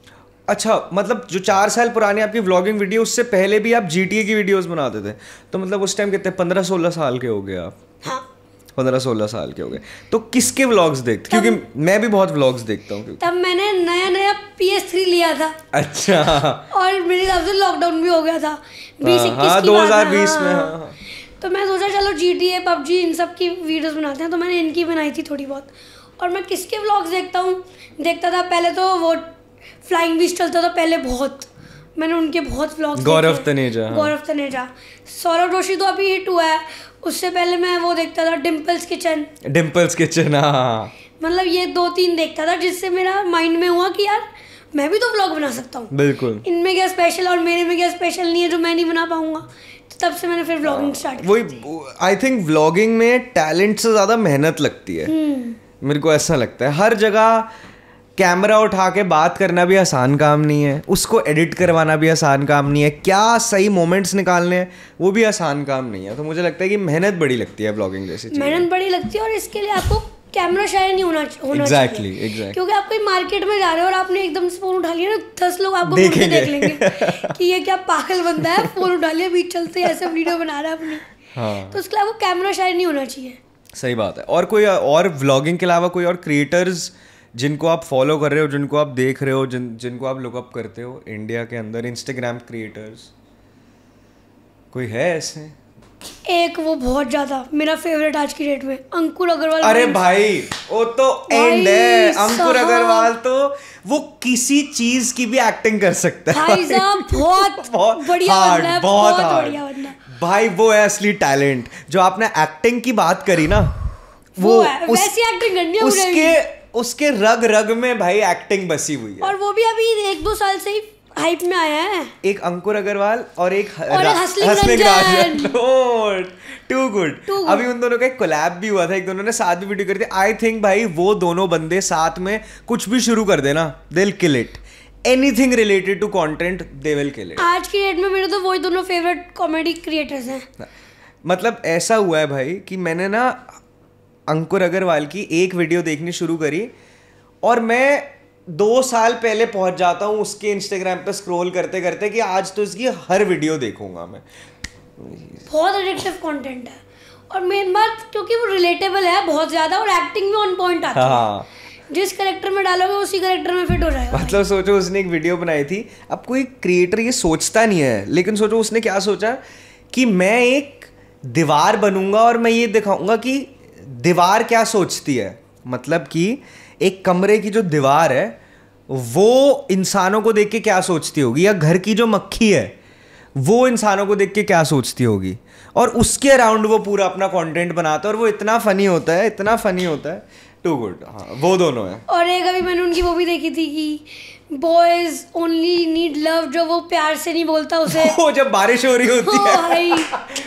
अच्छा, मतलब जो 4 साल पुरानी आपकी व्लॉगिंग वीडियो, उससे पहले भी आप GTA की वीडियोस बनाते थे, तो मतलब उस टाइम कितने 15-16 साल के हो गए आप? हाँ, 15-16 साल के हो गए। तो किसके व्लॉग्स देखते? क्योंकि मैं भी बहुत व्लॉग्स देखता हूँ। तब मैंने नया PS3 लिया था। अच्छा। और मेरे हिसाब से लॉकडाउन भी हो गया था 2021 हाँ, की बात है। 2020 में। हाँ। तो मैं सोचा चलो GTA PUBG इन सब की वीडियोस बनाते हैं, तो मैंने इनकी बनाई थी थोड़ी बहुत। और मैं किसके व्लॉग्स देखता था पहले, तो वो फ्लाइंग बीस्ट चलता था पहले बहुत, मैंने उनके बहुत व्लॉग्स। गौरव तनेजा। हाँ। गौरव तनेजा। सौरभ जोशी तो अभी हिट हुआ है, उससे पहले मैं वो देखता था डिम्पल्स किचन। हाँ, मतलब ये 2-3 देखता था, जिससे मेरा माइंड में हुआ कि यार मैं भी तो व्लॉग बना सकता हूँ। बिल्कुल। इनमें क्या स्पेशल और मेरे में क्या स्पेशल नहीं है जो मैं नहीं बना पाऊंगा। तो तब से मैंने फिर व्लॉगिंग स्टार्ट की। वही, आई थिंक व्लॉगिंग में टैलेंट से ज़्यादा मेहनत लगती है। मेरे को ऐसा लगता है। हर जगह कैमरा उठा के बात करना भी आसान काम नहीं है, उसको एडिट करवाना भी आसान काम नहीं है, क्या सही मोमेंट्स निकालने हैं वो भी आसान काम नहीं है। तो मुझे लगता है कि मेहनत बड़ी लगती है व्लॉगिंग जैसी चीज़। मेहनत बड़ी लगती है, और इसके लिए आपको कैमरा शाय नहीं होना चाहिए। क्योंकि आप कोई मार्केट में जा रहे हो और आपने एकदम से फोन उठा लिया ना, 10 लोग आपको देख लेंगे कि ये क्या पागल बंदा है, फोन उठा लिया बीच चलते ऐसे वीडियो बना रहा है अपनी। हाँ। तो उसके लिए आपको कैमरा शाय नहीं होना चाहिए। सही बात है। और कोई और व्लॉगिंग के अलावा कोई और क्रिएटर्स जिनको आप फॉलो कर रहे हो, जिनको आप देख रहे हो, जिनको आप लुकअप करते हो इंडिया के अंदर, इंस्टाग्राम क्रिएटर्स कोई है ऐसे? एक वो बहुत ज्यादा मेरा फेवरेट आज की डेट में, अंकुर अग्रवाल। अरे भाई वो तो एंड है। अंकुर अग्रवाल तो वो किसी चीज की भी एक्टिंग कर सकता है भाई साहब। बहुत बढ़िया बंदा है, बहुत बढ़िया बंदा है भाई। वो है असली टैलेंट। जो आपने एक्टिंग की बात करी ना, वो वैसी एक्टिंग करनी है उसके रग रग में भाई एक्टिंग बसी हुई है। और वो भी अभी 1-2 साल से ही हाइप में आया है। एक अंकुर अग्रवाल और एक हसलिंग रंजन। To good. अभी उन दोनों का एक कोलैब भी हुआ था, एक दोनों ने साथ भी वीडियो करी थी। आई थिंक भाई वो दोनों बंदे साथ में कुछ भी शुरू कर देना, they will kill it. Anything related to content they will kill it. आज की डेट में मेरे तो वही दोनों फेवरेट कॉमेडी क्रिएटर्स हैं। मतलब ऐसा हुआ है भाई कि मैंने ना अंकुर अग्रवाल की एक वीडियो देखनी शुरू करी और मैं 2 साल पहले पहुंच जाता हूं उसके इंस्टाग्राम पे स्क्रॉल करते करते कि आज तो इसकी हर वीडियो देखूंगा मैं। बहुत एडिक्टिव कंटेंट है, और मेन बात क्योंकि वो रिलेटेबल है बहुत ज्यादा, और एक्टिंग भी ऑन पॉइंट आती है। जिस कैरेक्टर में डालोगे उसी कैरेक्टर में फिट हो जाएगा। मतलब सोचो उसने एक वीडियो बनाई थी। अब कोई क्रिएटर ये सोचता नहीं है, लेकिन सोचो उसने क्या सोचा कि मैं एक दीवार बनूंगा और मैं ये दिखाऊंगा कि दीवार क्या सोचती है। मतलब कि एक कमरे की जो दीवार है वो इंसानों को देख के क्या सोचती होगी, या घर की जो मक्खी है वो इंसानों को देख के क्या सोचती होगी, और उसके अराउंड वो पूरा अपना कंटेंट बनाता है। और वो इतना फनी होता है, टू गुड। हाँ, वो दोनों है। और एक अभी मैंने उनकी वो भी देखी थी कि बॉयज ओनली नीड लव, जो वो प्यार से नहीं बोलता उसे। वो जब बारिश हो रही होती है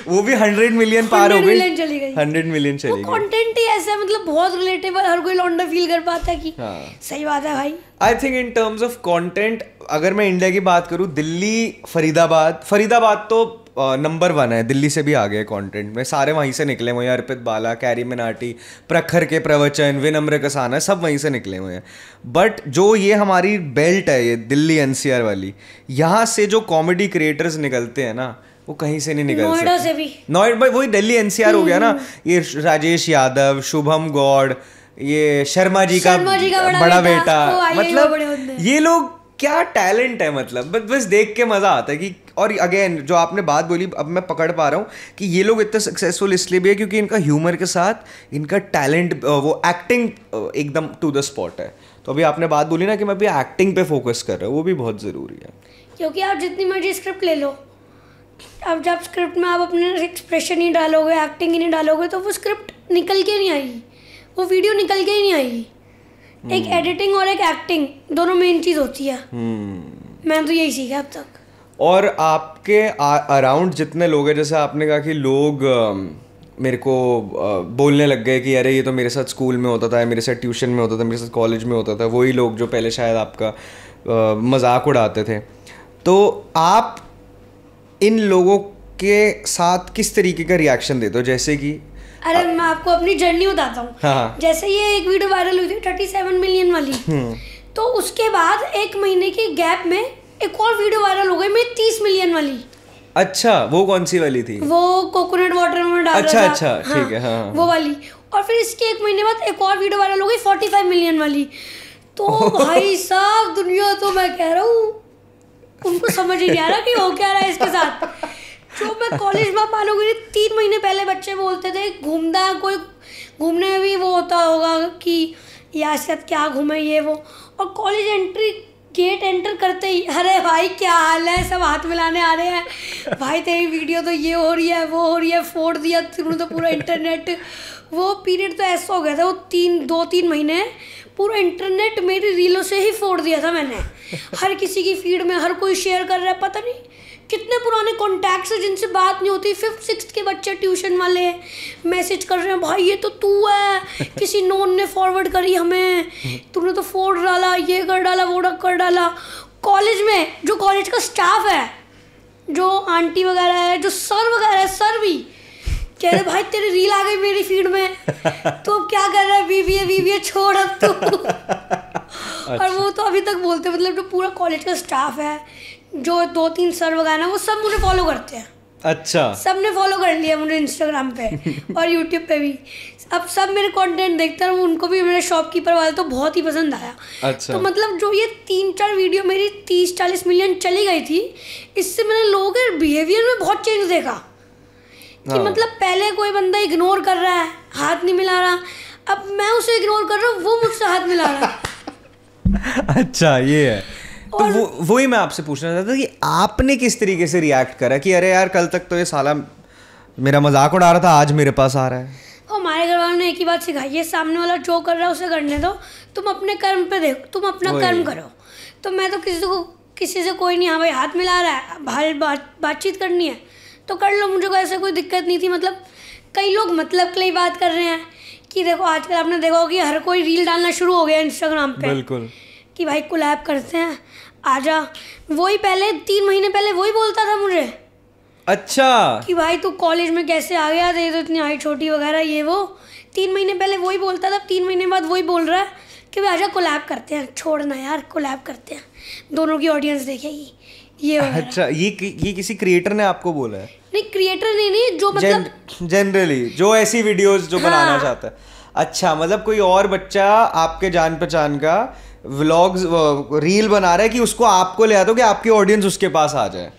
वो भी 100 मिलियन पार हो गई, 100 मिलियन चली गई। कंटेंट ही ऐसा है, मतलब बहुत रिलेटेबल, हर कोई लौंडा फील कर पाता है कि सही बात है भाई। I think in terms of content, अगर मैं इंडिया की बात करूँ, दिल्ली, फरीदाबाद तो नंबर 1 है। दिल्ली से भी आ गए कंटेंट में, सारे वहीं से निकले हुए हैं। अर्पित बाला, कैरी मिनाटी, प्रखर के प्रवचन, विनम्र कसाना, सब वहीं से निकले हुए हैं। बट जो ये हमारी बेल्ट है, ये दिल्ली NCR वाली, यहाँ से जो कॉमेडी क्रिएटर्स निकलते हैं ना, वो कहीं से नहीं निकल सकते। नोएडा से भी, नोएडा, वही दिल्ली NCR हो गया ना। ये राजेश यादव, शुभम गौड़, ये शर्मा जी का बड़ा बेटा, मतलब ये लोग क्या टैलेंट है। मतलब बस देख के मजा आता है कि, और अगेन जो आपने बात बोली, अब मैं पकड़ पा रहा हूँ कि ये लोग इतने सक्सेसफुल इसलिए भी है क्योंकि इनका ह्यूमर के साथ इनका टैलेंट, वो एक्टिंग एकदम टू द स्पॉट है। तो अभी आपने बात बोली ना कि मैं अभी एक्टिंग पे फोकस कर रहा हूँ, वो भी बहुत ज़रूरी है। क्योंकि आप जितनी मर्जी स्क्रिप्ट ले लो, अब जब स्क्रिप्ट में आप अपने एक्सप्रेशन ही डालोगे, एक्टिंग ही नहीं डालोगे, तो वो स्क्रिप्ट निकल के नहीं आएगी, वो वीडियो निकल के ही नहीं आएगी। एक एडिटिंग और एक एक्टिंग दोनों मेन चीज़ होती है। मैंने तो यही सीखा अब तक। और आपके अराउंड जितने लोग हैं, जैसे आपने कहा कि लोग मेरे को बोलने लग गए कि अरे ये तो मेरे साथ स्कूल में होता था, मेरे साथ ट्यूशन में होता था, मेरे साथ कॉलेज में होता था, वही लोग जो पहले शायद आपका मजाक उड़ाते थे। तो आप इन लोगों के साथ किस तरीके का रिएक्शन देते हो, जैसे कि? अरे मैं आपको अपनी जर्नी बताता हूँ। हाँ। जैसे ये एक वीडियो वायरल हुई थी 37 मिलियन वाली, तो उसके बाद 1 महीने के गैप में एक और वीडियो वायरल हो गई मेरी 30 मिलियन वाली। अच्छा, वो कौन सी वाली थी? वो कोकोनट वाटर में डाल अच्छा रहा था। अच्छा, ठीक है। हाँ, वो वाली। और फिर इसके 1 महीने बाद एक और वीडियो वायरल हो गई 45 मिलियन वाली। तो भाई साहब दुनिया, तो मैं कह रहा हूँ उनको समझ ही नहीं आ रहा कि हो क्या रहा है इसके साथ। जो मैं कॉलेज में मानोगे 3 महीने पहले बच्चे बोलते थे घूमना, कोई घूमने में भी वो होता होगा कि यार शायद क्या घूमे ये वो, और कॉलेज एंट्री गेट एंटर करते ही अरे भाई क्या हाल है, सब हाथ मिलाने आ रहे हैं, भाई तेरी वीडियो तो ये हो रही है वो हो रही है, फोड़ दिया तूने तो पूरा इंटरनेट। वो पीरियड तो ऐसा हो गया था, वो 2-3 महीने पूरा इंटरनेट मेरी रीलों से ही फोड़ दिया था मैंने। हर किसी की फीड में हर कोई शेयर कर रहा है, पता नहीं कितने पुराने कॉन्टैक्ट्स हैं जिनसे बात नहीं होती। 5th-6th के बच्चे ट्यूशन वाले मैसेज कर रहे हैं, भाई ये तो तू है, किसी नोन ने फॉरवर्ड करी हमें, तूने तो फोड़ डाला, ये कर डाला, वो कर डाला। कॉलेज में जो कॉलेज का स्टाफ है, जो आंटी वगैरह है, जो सर वगैरह है, सर भी कह रहे भाई तेरी रील आ गई मेरी फीड में, तो अब क्या कर रहा है, बीबीए छोड़ अब तू। और वो तो अभी तक बोलते, मतलब जो पूरा कॉलेज का स्टाफ है, जो 2-3 सर वगैरह ना, वो सब मुझे फॉलो करते हैं। अच्छा, सब ने फॉलो कर लिया मुझे इंस्टाग्राम पे और यूट्यूब पे भी। अब सब मेरे कंटेंट देखते हैं, उनको भी मेरे शॉपकीपर वाले तो बहुत ही पसंद आया। अच्छा। तो मतलब जो ये 3-4 वीडियो मेरी 30-40 मिलियन चली गई थी, इससे मैंने लोगों के बिहेवियर में बहुत चेंज देखा कि मतलब पहले कोई बंदा इग्नोर कर रहा है, हाथ नहीं मिला रहा, अब मैं उसे इग्नोर कर रहा हूँ, वो मुझसे हाथ मिला रहा है। अच्छा, ये है। तो वही मैं आपसे पूछना चाहता था कि आपने किस तरीके से रिएक्ट करा कि अरे यार कल तक तो ये साला मेरा मजाक उड़ा रहा था, आज मेरे पास आ रहा है। हमारे घर वालों ने एक ही बात सिखाई है, सामने वाला जो कर रहा है उसे करने दो, तुम अपने कर्म पे देखो, तुम अपना कर्म करो। तो मैं तो किसी से कोई नहीं, हाँ भाई हाथ मिला रहा है, भाई बातचीत करनी है तो कर लो, मुझे कोई ऐसे कोई दिक्कत नहीं थी। मतलब कई लोग मतलब के लिए बात कर रहे हैं कि देखो आजकल आपने देखा होगा कि हर कोई रील डालना शुरू हो गया इंस्टाग्राम पे, बिल्कुल, कि भाई कोलैब करते हैं आजा। वही पहले 3 महीने पहले वही बोलता था मुझे, अच्छा, कि भाई तू कॉलेज में कैसे आ गया, तो इतनी हाइट छोटी वगैरह ये वो। 3 महीने पहले वही बोलता था, 3 महीने बाद वही बोल रहा है कि भाई आजा कोलैब करते हैं, छोड़ना यार कोलैब करते हैं, दोनों की ऑडियंस देखेगी ये। अच्छा, ये किसी क्रिएटर ने आपको बोला है? नहीं, क्रिएटर नहीं, जो मतलब जनरली जो ऐसी वीडियोस जो बनाना चाहता है। अच्छा, मतलब कोई और बच्चा आपके जान पहचान का व्लॉग्स रील बना रहा है कि उसको आपको ले आता हो कि आपकी ऑडियंस उसके पास आ जाए।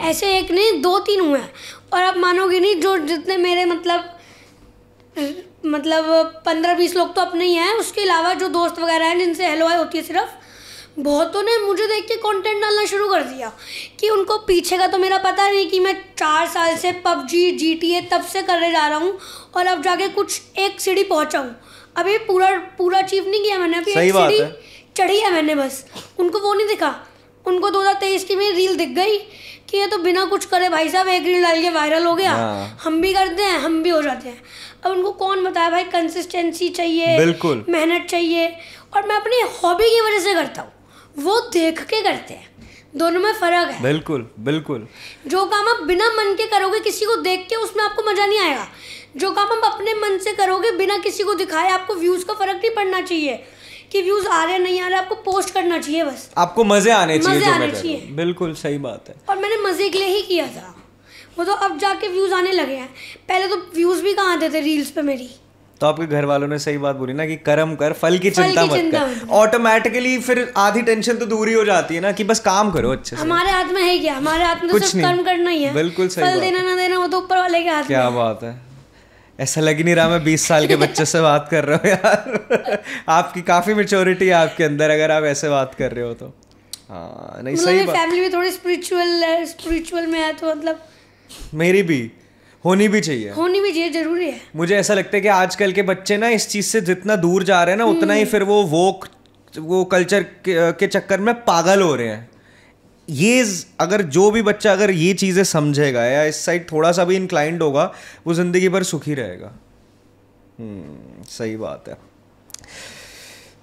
ऐसे एक नहीं 2-3 हुए हैं। और आप मानोगे नहीं, जो जितने मेरे मतलब 15-20 लोग तो अपने ही हैं, उसके अलावा जो दोस्त वगैरह हैं जिनसे हेलो हाय होती है सिर्फ, बहुतों ने मुझे देख के कंटेंट डालना शुरू कर दिया कि उनको पीछे का तो मेरा पता नहीं कि मैं 4 साल से PUBG GTA तब से करने जा रहा हूँ और अब जाके कुछ एक सीढ़ी पहुँचा हूँ। अभी पूरा अचीव नहीं किया मैंने, अभी एक सीढ़ी चढ़ी है मैंने बस। उनको वो नहीं दिखा, उनको 2023 की मेरी रील दिख गई कि ये तो बिना कुछ करे भाई साहब एक रील डाल के वायरल हो गया, हम भी करते हैं, हम भी हो जाते हैं। अब उनको कौन बताया भाई, कंसिस्टेंसी चाहिए, बिल्कुल मेहनत चाहिए। और मैं अपनी हॉबी की वजह से करता हूँ, वो देख के करते हैं, दोनों में फर्क है। बिल्कुल बिल्कुल। जो काम आप बिना मन के करोगे किसी को देख के, उसमें आपको मजा नहीं आएगा। जो काम आप अपने मन से करोगे बिना किसी को दिखाए, आपको व्यूज का फर्क नहीं पड़ना चाहिए कि व्यूज आ रहे नहीं आ रहे, आपको पोस्ट करना चाहिए, बस आपको मजे आने चाहिए, मजे आने चाहिए। बिल्कुल सही बात है। और मैंने मजे के लिए ही किया था, वो तो अब जाके व्यूज आने लगे हैं, पहले तो व्यूज भी कहाँ आते थे रील्स पे मेरी। तो आपके घर वालों ने सही बात बोली ना कि कर्म कर, फल की चिंता मत कर। ऑटोमेटिकली फिर आधी टेंशन तो दूर ही हो जाती है ना कि बस काम करो अच्छे से। हमारे हाथ में है क्या, हमारे हाथ में तो सिर्फ कर्म करना ही है। बिल्कुल सही, फल देना ना देना वो तो ऊपर वाले के हाथ में। क्या बात है, ऐसा लग नहीं रहा मैं 20 साल के बच्चे से बात कर रहा हूँ यार। आपकी काफी मैच्योरिटी है आपके अंदर, अगर आप ऐसे बात कर रहे हो तो। हाँ नहीं, सही बात। फैमिली में थोड़ी स्पिरिचुअल में है, तो मतलब मेरी भी होनी भी चाहिए, जरूरी है। मुझे ऐसा लगता है कि आजकल के बच्चे ना इस चीज से जितना दूर जा रहे हैं ना, उतना ही फिर वो कल्चर के चक्कर में पागल हो रहे हैं। ये अगर जो भी बच्चा अगर ये चीजें समझेगा या इस साइड थोड़ा सा भी इंक्लाइंड होगा, वो जिंदगी भर सुखी रहेगा। सही बात है।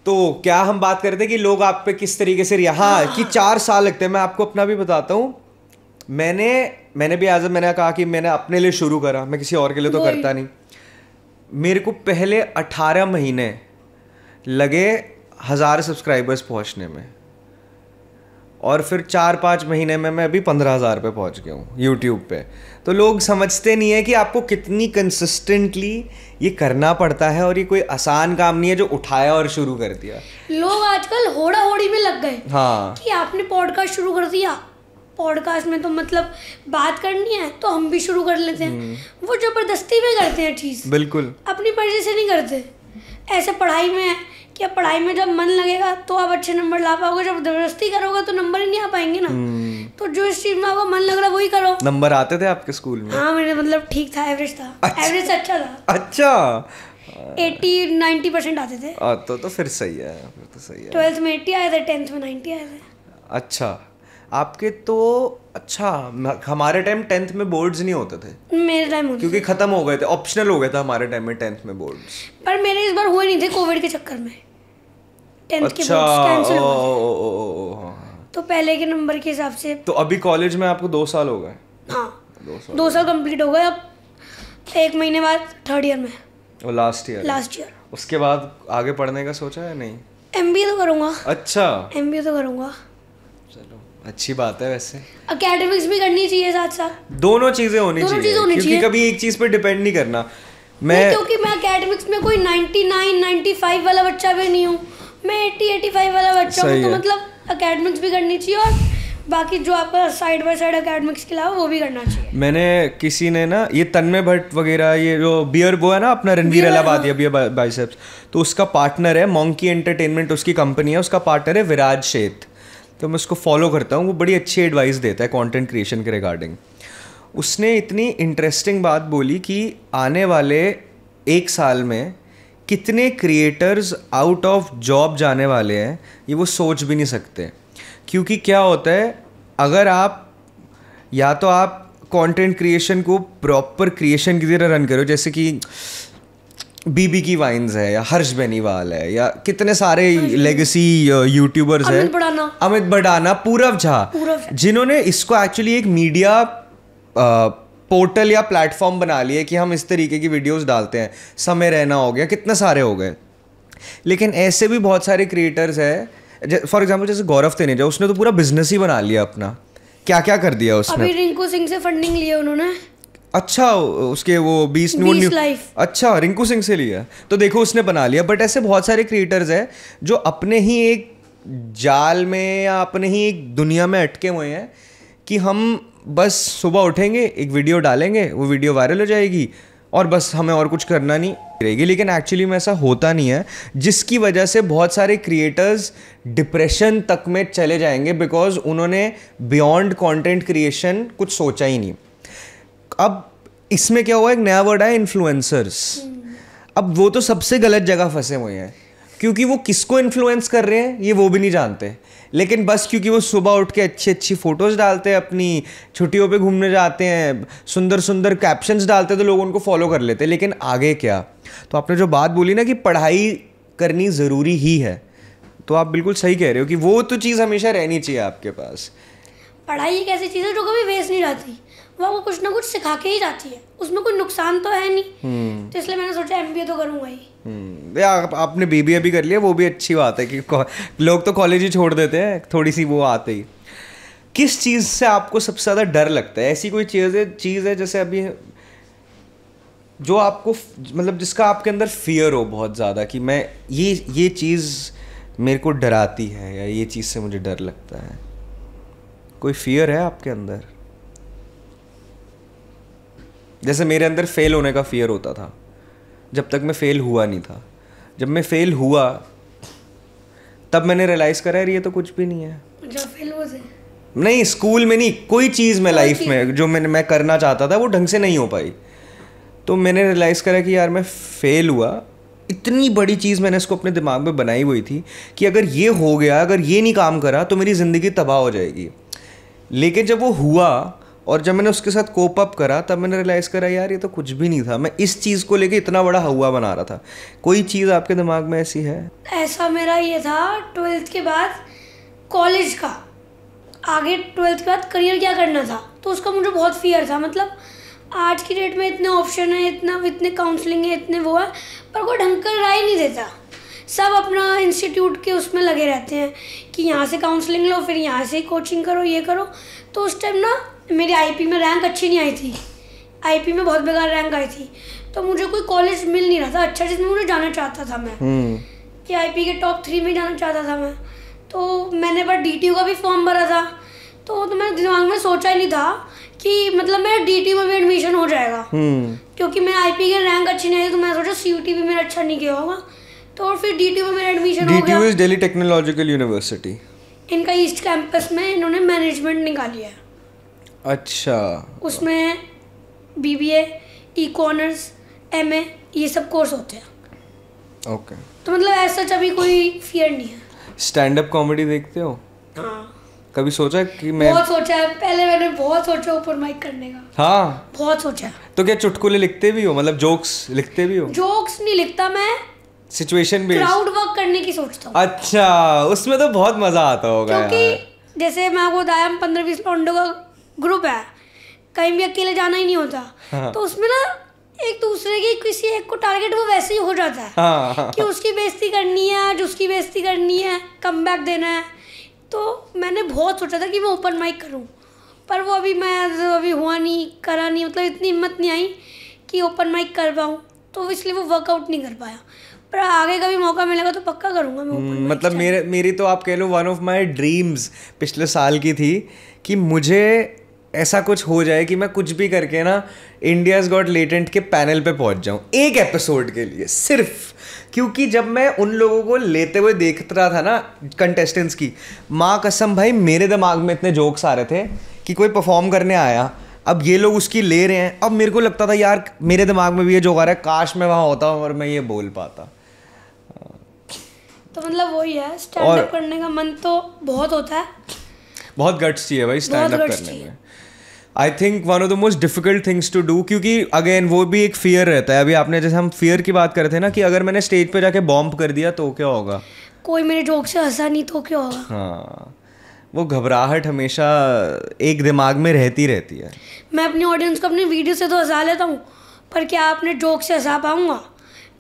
तो क्या हम बात करते हैं कि लोग आप पे किस तरीके से कि 4 साल लगते हैं। मैं आपको अपना भी बताता हूँ, मैंने भी मैंने कहा कि मैंने अपने लिए शुरू करा, मैं किसी और के लिए तो करता नहीं। मेरे को पहले 18 महीने लगे 1000 सब्सक्राइबर्स पहुंचने में, और फिर 4-5 महीने में मैं अभी 15,000 पे पहुंच गया हूँ यूट्यूब पे। तो लोग समझते नहीं है कि आपको कितनी कंसिस्टेंटली ये करना पड़ता है, और ये कोई आसान काम नहीं है जो उठाया और शुरू कर दिया। लोग आजकल होड़ा होड़ी में लग गए। हाँ, कि आपने पॉडकास्ट शुरू कर दिया, पॉडकास्ट में तो मतलब बात करनी है तो हम भी शुरू कर लेते हैं। वो जबरदस्ती में करते हैं चीज़, बिल्कुल अपनी मर्जी से नहीं करते। ऐसे पढ़ाई में है कि अब पढ़ाई में जब मन लगेगा तो आप अच्छे नंबर ला पाओगे, जब जबरदस्ती करोगे तो नंबर ही नहीं आ पाएंगे ना। तो जो इस चीज़ में आपको मन लग रहा है वही करो। नंबर आते थे आपके स्कूल में? हाँ, मेरे मतलब ठीक था, एवरेज था। एवरेज अच्छा था। अच्छा, 80-90% आते थे। तो फिर सही है, फिर तो सही है। 12th में 80 आए थे, 10th में 90 आए थे। अच्छा, आपके तो अच्छा, हमारे टाइम 10th में बोर्ड्स नहीं होते थे। मेरे टाइम होते क्योंकि खत्म हो गए थे, ऑप्शनल हो गया था हमारे टाइम में 10th में बोर्ड्स। पर मेरे इस बार हुए नहीं थे कोविड के चक्कर में, 10th के अच्छा, बोर्ड्स कैंसिल हो गए। तो पहले के नंबर के हिसाब से। तो अभी कॉलेज में आपको 2 साल हो गए? हाँ, 2 साल कंप्लीट हो गए। अब 1 महीने बाद 3rd ईयर में। वो लास्ट ईयर? उसके बाद आगे पढ़ने का सोचा है? नहीं, MBA तो करूँगा। अच्छा, MBA तो करूँगा। चलो, अच्छी बात है। वैसे एकेडमिक्स भी करनी चाहिए साथ साथ, दोनों चीजें होनी चाहिए, क्योंकि कभी एक चीज पे डिपेंड नहीं करना। क्योंकि मैं एकेडमिक्स में कोई 99-95 वाला बच्चा भी नहीं हूँ, मैं 80-85 वाला बच्चा हूँ। तो मतलब एकेडमिक्स भी करनी चाहिए, और बाकी जो आपका साइड बाय साइड एकेडमिक्स के अलावा वो भी करना चाहिए। मैंने किसी ने ना, ये तन्मय भट्ट वगैरह, ये जो बियर वो है ना अपना, रणवीर अलाहाबादी, बियर बाइसेप्स, तो उसका पार्टनर है मॉन्की एंटरटेनमेंट, उसकी कंपनी है, उसका पार्टनर है विराज शेठ। तो मैं उसको फॉलो करता हूँ, वो बड़ी अच्छी एडवाइस देता है कंटेंट क्रिएशन के रिगार्डिंग। उसने इतनी इंटरेस्टिंग बात बोली कि आने वाले 1 साल में कितने क्रिएटर्स आउट ऑफ जॉब जाने वाले हैं, ये वो सोच भी नहीं सकते। क्योंकि क्या होता है, अगर आप या तो आप कंटेंट क्रिएशन को प्रॉपर क्रिएशन की तरह रन करो, जैसे कि बीबी की वाइन्स है, या हर्ष बेनीवाल है, या कितने सारे लेगेसी यूट्यूबर्स हैं, अमित भड़ाना, पूरव झा, जिन्होंने इसको एक्चुअली एक मीडिया पोर्टल या प्लेटफॉर्म बना लिया कि हम इस तरीके की वीडियोस डालते हैं। समय रहना हो गया, कितने सारे हो गए। लेकिन ऐसे भी बहुत सारे क्रिएटर्स हैं, फॉर एग्जांपल जैसे गौरव तेनेजा, उसने तो पूरा बिजनेस ही बना लिया अपना। क्या क्या कर दिया उसने। अभी रिंकू सिंह से फंडिंग लिया उन्होंने। अच्छा, उसके वो 20 लाइफ, अच्छा, रिंकू सिंह से लिया, तो देखो उसने बना लिया। बट ऐसे बहुत सारे क्रिएटर्स हैं जो अपने ही एक जाल में या अपने ही एक दुनिया में अटके हुए हैं कि हम बस सुबह उठेंगे, एक वीडियो डालेंगे, वो वीडियो वायरल हो जाएगी, और बस हमें और कुछ करना नहीं रहेगी। लेकिन एक्चुअली में ऐसा होता नहीं है, जिसकी वजह से बहुत सारे क्रिएटर्स डिप्रेशन तक में चले जाएंगे, बिकॉज उन्होंने बियॉन्ड कंटेंट क्रिएशन कुछ सोचा ही नहीं। अब इसमें क्या हुआ, एक नया वर्ड है इन्फ्लुएंसर्स। अब वो तो सबसे गलत जगह फंसे हुए हैं, क्योंकि वो किसको इन्फ्लुएंस कर रहे हैं ये वो भी नहीं जानते। लेकिन बस क्योंकि वो सुबह उठ के अच्छी अच्छी फ़ोटोज़ डालते हैं, अपनी छुट्टियों पे घूमने जाते हैं, सुंदर सुंदर कैप्शंस डालते हैं, तो लोग उनको फॉलो कर लेते हैं। लेकिन आगे क्या। तो आपने जो बात बोली ना कि पढ़ाई करनी ज़रूरी ही है, तो आप बिल्कुल सही कह रहे हो कि वो तो चीज़ हमेशा रहनी चाहिए आपके पास। पढ़ाई एक ऐसी चीज़ है जो कभी वेस्ट नहीं जाती, वो आपको कुछ ना कुछ सिखा के ही जाती है, उसमें कोई नुकसान तो है नहीं। तो इसलिए मैंने सोचा MBA तो करूँगा ही। आपने BBA भी कर लिया, वो भी अच्छी बात है कि लोग तो कॉलेज ही छोड़ देते हैं थोड़ी सी वो आते ही। किस चीज़ से आपको सबसे ज़्यादा डर लगता है? ऐसी कोई चीज़ है जैसे अभी जो आपको मतलब जिसका आपके अंदर फियर हो बहुत ज़्यादा कि मैं ये चीज़ मेरे को डराती है, या ये चीज़ से मुझे डर लगता है? कोई फियर है आपके अंदर? जैसे मेरे अंदर फेल होने का फियर होता था जब तक मैं फेल हुआ नहीं था। जब मैं फेल हुआ तब मैंने रियलाइज़ करा यार ये तो कुछ भी नहीं है। जब फेल हुए थे? नहीं, स्कूल में नहीं, कोई चीज़ में लाइफ में जो मैं करना चाहता था वो ढंग से नहीं हो पाई। तो मैंने रियलाइज़ करा कि यार मैं फेल हुआ। इतनी बड़ी चीज़ मैंने इसको अपने दिमाग में बनाई हुई थी कि अगर ये हो गया, अगर ये नहीं काम करा तो मेरी ज़िंदगी तबाह हो जाएगी। लेकिन जब वो हुआ और जब मैंने उसके साथ कोप अप करा तब मैंने रियलाइज़ करा यार ये तो कुछ भी नहीं था। मैं इस चीज़ को लेके इतना बड़ा हवा बना रहा था। कोई चीज़ आपके दिमाग में ऐसी है? ऐसा मेरा ये था 12th के बाद कॉलेज का आगे 12th के बाद करियर क्या करना था, तो उसका मुझे बहुत फियर था। मतलब आज की डेट में इतने ऑप्शन है, इतने काउंसलिंग है, इतने वो है, पर कोई ढंग का राय नहीं देता। सब अपना इंस्टीट्यूट के उसमें लगे रहते हैं कि यहाँ से काउंसलिंग लो, फिर यहाँ से कोचिंग करो, ये करो। तो उस टाइम ना मेरी आईपी में रैंक अच्छी नहीं आई थी, आईपी में बहुत बेकार रैंक आई थी। तो मुझे कोई कॉलेज मिल नहीं रहा था अच्छा जिसमें मुझे जाना चाहता था मैं, कि आईपी के टॉप 3 में जाना चाहता था मैं। तो मैंने बट DTU का भी फॉर्म भरा था, तो मैंने दिमाग में सोचा ही नहीं था कि मतलब मेरा DTU में भी एडमिशन हो जाएगा, क्योंकि मैं आईपी के रैंक अच्छी नहीं आई, तो मैं सोचा CUT भी मेरा अच्छा नहीं किया होगा, तो फिर DTU में मेरा एडमिशन हो गया। DTU is Delhi technological university. इनका ईस्ट कैंपस में इन्होंने मैनेजमेंट निकाली है। अच्छा। उसमें BBA, इकॉनर्स, MA ये सब कोर्स होते हैं। ओके। तो मतलब ऐसा अभी कोई फियर नहीं है। स्टैंड अप कॉमेडी देखते हो? हाँ, कभी सोचा कि मैं बहुत सोचा है, पहले मैंने बहुत सोचा ओपन माइक करने का। हाँ, बहुत सोचा। तो क्या चुटकुले लिखते भी हो, मतलब जोक्स लिखते भी हो? जोक्स नहीं लिखता मैं, सिचुएशन बेस्ड क्राउड वर्क करने की सोचता हूँ। अच्छा, उसमें तो बहुत मजा आता होगा यार। क्योंकि जैसे मैं आपको बताया, हम 15-20 लौंडों का ग्रुप है, कहीं भी अकेले जाना ही नहीं होता। हाँ। तो उसमें ना एक दूसरे की किसी एक को टारगेट वो वैसे ही हो जाता है। हाँ। कि उसकी बेइज्जती करनी है, आज उसकी बेइज्जती करनी है, कमबैक देना है। तो मैंने बहुत सोचा था कि मैं ओपन माइक करूं, पर वो अभी हुआ नहीं, करा नहीं, मतलब इतनी हिम्मत नहीं आई कि ओपन माइक कर पाऊँ, तो इसलिए वो वर्कआउट नहीं कर पाया। पर आगे कभी मौका मिलेगा तो पक्का करूंगा मैं ओपन माइक। मतलब मेरी तो आप कह लो वन ऑफ माई ड्रीम्स पिछले साल की थी कि मुझे ऐसा कुछ हो जाए कि मैं कुछ भी करके ना इंडियाज़ गॉट लेटेंट के पैनल पे पहुंच जाऊं एक एपिसोड के लिए सिर्फ। क्योंकि जब मैं उन लोगों को लेते हुए देख रहा था ना कंटेस्टेंट्स की, माँ कसम भाई मेरे दिमाग में इतने जोक्स आ रहे थे कि कोई परफॉर्म करने आया, अब ये लोग उसकी ले रहे हैं, अब मेरे को लगता था यार मेरे दिमाग में भी ये जोक आ रहा है, काश मैं वहाँ होता और मैं ये बोल पाता। तो मतलब वही है, स्टैंड अप करने का मन तो बहुत होता है, बहुत गट्स चाहिए भाई स्टैंड अप करने में। I think one of the most difficult things to do, क्योंकि अगेन वो भी एक फियर रहता है। अभी आपने जैसे हम फियर की बात कर रहे थे ना कि अगर मैंने स्टेज पे जाके बॉम्ब कर दिया तो क्या होगा, कोई मेरे जोक से हंसा नहीं तो क्या होगा। हाँ, वो घबराहट हमेशा एक दिमाग में रहती है। मैं अपनी ऑडियंस को अपने वीडियो से तो हंसा लेता हूँ, पर क्या अपने जोक से हंसा पाऊंगा,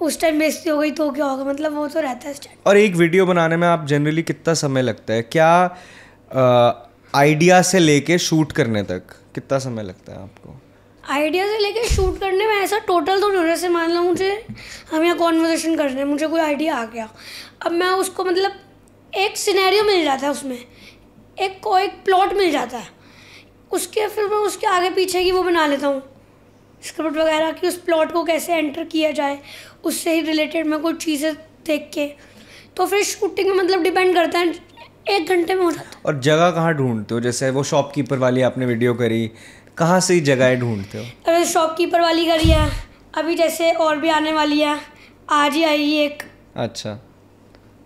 उस टाइम बेइज्जती हो गई तो क्या होगा, मतलब वो तो रहता है स्टैंड। और एक वीडियो बनाने में आप जनरली कितना समय लगता है, क्या आइडिया से लेके शूट करने तक कितना समय लगता है आपको? आइडिया से लेके शूट करने में ऐसा टोटल तो नहीं, जैसे मान लो हम यहाँ कॉन्वर्सेशन कर रहे हैं, मुझे कोई आइडिया आ गया, अब मैं उसको मतलब एक सिनेरियो मिल जाता है, उसमें एक प्लॉट मिल जाता है, फिर मैं उसके आगे पीछे की वो बना लेता हूँ स्क्रिप्ट वगैरह कि उस प्लॉट को कैसे एंटर किया जाए, उससे ही रिलेटेड मैं कुछ चीज़ें देख के, तो फिर शूटिंग में मतलब डिपेंड करता है, 1 घंटे में हो जाता है। और जगह कहाँ ढूंढते हो? जैसे वो शॉपकीपर वाली आपने वीडियो करी, कहाँ से जगह ढूंढते हो? अरे शॉपकीपर वाली करी है, अभी जैसे और भी आने वाली है, आज ही आई एक। अच्छा।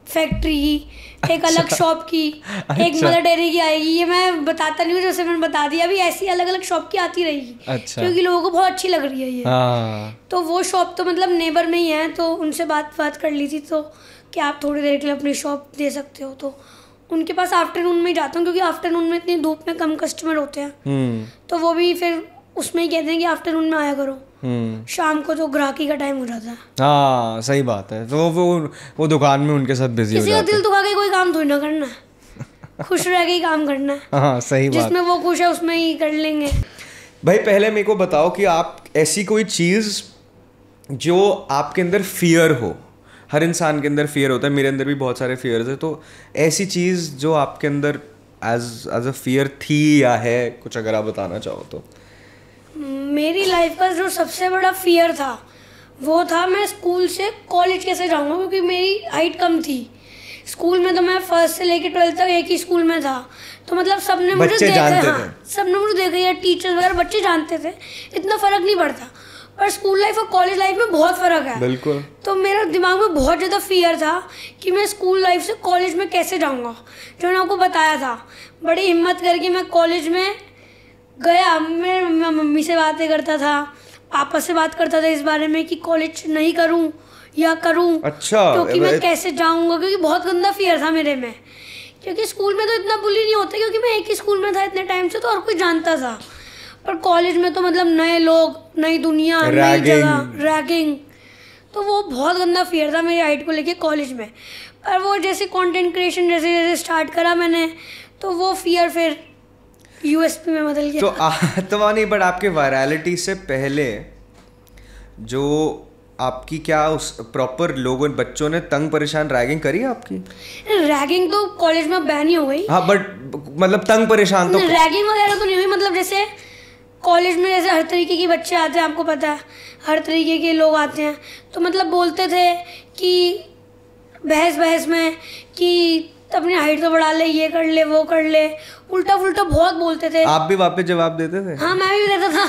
फैक्ट्री की, एक अलग शॉप की, एक मदर डेयरी की आएगी, ये मैं बताता नहीं हूँ, जैसे मैंने बता दिया, अभी ऐसी अलग अलग शॉप की आती रहेगी। अच्छा। क्योंकि लोगों को बहुत अच्छी लग रही है ये। हाँ। तो वो शॉप तो मतलब नेबर में ही है, तो उनसे बात कर ली थी, तो कि आप थोड़ी देर के लिए अपनी शॉप दे सकते हो, तो उनके पास आफ्टरनून में ही जाता हूँ, क्योंकि आफ्टरनून में इतनी धूप में कम कस्टमर होते हैं, तो वो भी फिर उसमें ही कहते हैं कि आफ्टरनून में आया करो, शाम को तो ग्राहकी का टाइम हो जाता है। हाँ सही बात है, तो वो दुकान में उनके साथ बिजी हो जाते हैं। किसी का दिल दुखा के कोई काम थोड़ी ना करना है, खुश रह के ही काम करना है। हाँ सही बात, जिसमें वो खुश है उसमें ही कर लेंगे। भाई पहले मेरे को बताओ कि आप ऐसी कोई चीज़ जो आपके अंदर फियर हो, हर इंसान के अंदर फियर होता है, मेरे अंदर भी बहुत सारे फियर्स है, तो ऐसी चीज़ जो आपके अंदर एज अ फियर थी या है, कुछ अगर आप बताना चाहो तो। मेरी लाइफ का जो सबसे बड़ा फियर था वो था मैं स्कूल से कॉलेज कैसे जाऊंगा, क्योंकि मेरी हाइट कम थी। स्कूल में तो मैं 1st से लेकर 12th तक एक ही स्कूल में था, तो मतलब सबने मुझे देखा, हाँ सबने मुझे देखा, या टीचर्स वगैरह बच्चे जानते थे, इतना फ़र्क नहीं पड़ता। पर स्कूल लाइफ और कॉलेज लाइफ में बहुत फ़र्क है। बिल्कुल। तो मेरे दिमाग में बहुत ज़्यादा फियर था कि मैं स्कूल लाइफ से कॉलेज में कैसे जाऊँगा, जो मैंने आपको बताया था। बड़ी हिम्मत करके मैं कॉलेज में गया, मैं मम्मी से बातें करता था, पापा से बात करता था इस बारे में कि कॉलेज नहीं करूं या करूं। अच्छा। क्योंकि मैं कैसे जाऊंगा, क्योंकि बहुत गंदा फियर था मेरे में, क्योंकि स्कूल में तो इतना बुली नहीं होता, क्योंकि मैं एक ही स्कूल में था इतने टाइम से, तो और कोई जानता था। पर कॉलेज में तो मतलब नए लोग, नई दुनिया, नई जगह, रैगिंग, तो वो बहुत गंदा फियर था मेरी हाइट को लेके कॉलेज में। पर वो जैसे कंटेंट क्रिएशन जैसे जैसे स्टार्ट करा मैंने, तो वो फियर फिर यूएसपी में बदल गया। तो नहीं, बट आपके वायरलिटी से पहले जो आपकी क्या उस प्रॉपर लोगों बच्चों ने तंग परेशान रैगिंग करी है आपकी? रैगिंग तो कॉलेज में बैन ही हो गई। हाँ, बट मतलब तंग परेशान तो रैगिंग वगैरह तो नहीं हुई। मतलब जैसे कॉलेज में जैसे हर तरीके के बच्चे आते हैं, आपको पता है, हर तरीके के लोग आते हैं, तो मतलब बोलते थे कि बहस में कि अपनी हाइट तो बढ़ा ले, ये कर ले, वो कर ले, उल्टा फुल्टा बहुत बोलते थे। आप भी वापस जवाब देते थे? हाँ, मैं भी देता था।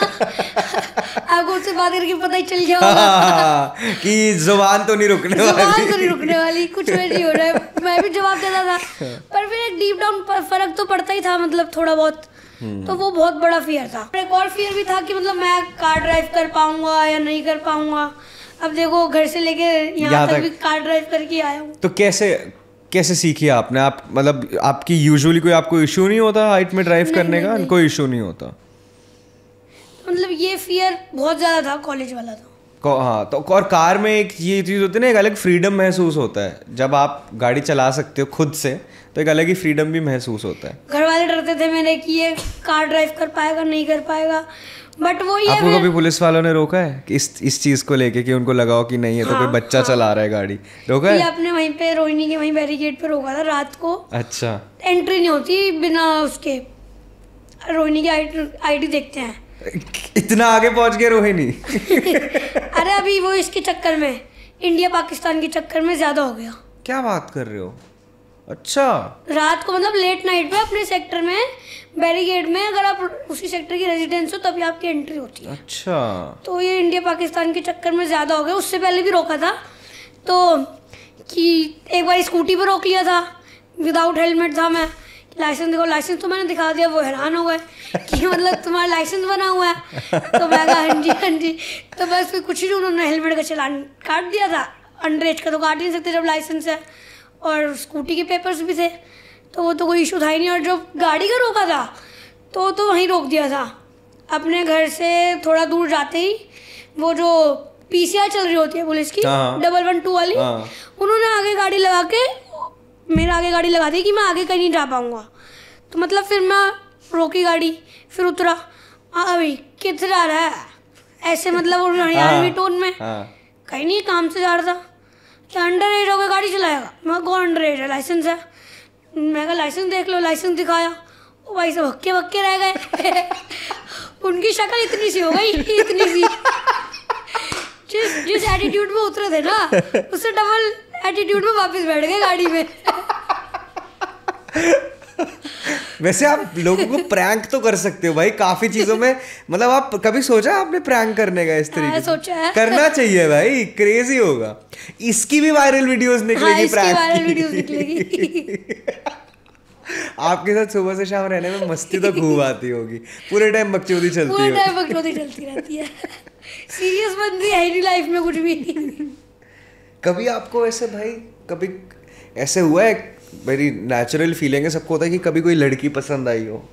आपको उससे बात करके पता ही चल गया होगा कि जुबान तो नहीं रुकने वाली, जुबान तो नहीं रुकने वाली, कुछ में नहीं हो रहा है। मैं भी जवाब देता था, पर फिर एक डीप डाउन फर्क तो पड़ता ही था, मतलब थोड़ा बहुत। तो वो बहुत बड़ा फियर था। एक और फियर भी था कि मतलब मैं कार ड्राइव कर पाऊंगा या नहीं कर पाऊंगा। अब देखो, घर से लेके यहाँ तक भी कार ड्राइव करके आया हूँ। तो कैसे सीखी आपने? आप मतलब आपकी यूजुअली कोई आपको इशू नहीं होता हाइट में ड्राइव करने का? कोई इशू नहीं होता? मतलब ये फियर बहुत ज़्यादा था, कॉलेज वाला था। हाँ, तो और कार में एक ये चीज़ होती है ना, एक अलग फ्रीडम महसूस होता है जब आप गाड़ी चला सकते हो खुद से, तो एक अलग ही फ्रीडम भी महसूस होता है। घर वाले डरते थे मेरे कि ये कार ड्राइव कर पाएगा, नहीं कर पाएगा, बट वो ये आपको कभी पुलिस वालों ने रोका है कि इस चीज़ को लेके कि उनको लगाओ कि नहीं है तो कोई बच्चा चला रहा है गाड़ी? रोका है? आपने वहीं पे रोहिणी के वहीं बैरिकेड पे रोका था रात को। अच्छा। एंट्री नहीं होती बिना उसके, रोहिणी की आईडी देखते हैं। इतना आगे पहुंच गए रोहिणी? अरे अभी वो इसके चक्कर में, इंडिया पाकिस्तान के चक्कर में ज्यादा हो गया। क्या बात कर रहे हो? अच्छा। रात को मतलब लेट नाइट में अपने सेक्टर में बैरिकेड में, अगर आप उसी सेक्टर की रेजिडेंस हो तभी आपकी एंट्री होती है। अच्छा। तो ये इंडिया पाकिस्तान के चक्कर में ज़्यादा हो गया। उससे पहले भी रोका था, तो कि एक बार स्कूटी पर रोक लिया था, विदाउट हेलमेट था मैं। लाइसेंस देखो, लाइसेंस तो मैंने दिखा दिया। वो हैरान हो गए कि मतलब तुम्हारा लाइसेंस बना हुआ है? तो मैं कहा हाँ जी। तो बस फिर कुछ ही उन्होंने हेलमेट का चालान काट दिया था। अंडर एज का तो काट ही नहीं सकते जब लाइसेंस है, और स्कूटी के पेपर्स भी थे, तो वो तो कोई इशू था ही नहीं। और जो गाड़ी का रोका था तो वहीं रोक दिया था। अपने घर से थोड़ा दूर जाते ही वो जो पीसीआर चल रही होती है पुलिस की, 112 वाली, उन्होंने आगे गाड़ी लगा के मेरा आगे गाड़ी लगा दी कि मैं आगे कहीं नहीं जा पाऊँगा। तो मतलब फिर मैं रोकी गाड़ी, फिर उतरा, अभी किधर जा रहा है ऐसे, मतलब हरियाणवी टोन में। कहीं नहीं, काम से जा रहा था। क्या अंडर एज होकर गाड़ी चलाएगा? मैं कौन अंडर एज है, लाइसेंस है। मैं कहा लाइसेंस देख लो। लाइसेंस दिखाया, वो भाई सब हक्के रह गए। उनकी शक्ल इतनी सी हो गई, इतनी सी। जिस एटीट्यूड में उतरे थे ना, उससे डबल एटीट्यूड में वापस बैठ गए गाड़ी में। वैसे आप लोगों को प्रैंक तो कर सकते हो भाई काफी चीजों में। मतलब आप कभी सोचा आपने प्रैंक करने का इस तरीके? सोचा है। करना चाहिए भाई, क्रेजी होगा। इसकी भी वायरल वीडियोस निकलेगी। प्रैंक वायरल वीडियोस निकलेगी। आपके साथ सुबह से शाम रहने में मस्ती तो खूब आती होगी। पूरे टाइम बकचोदी चलती है। पूरे टाइम बकचोदी चलती रहती है। सीरियस बंदी है नहीं लाइफ में कुछ भी। कभी आपको ऐसे भाई, कभी ऐसे हुआ है, वेरी नेचुरल फीलिंग है, सबको होता है कि कभी कोई लड़की पसंद आई हो?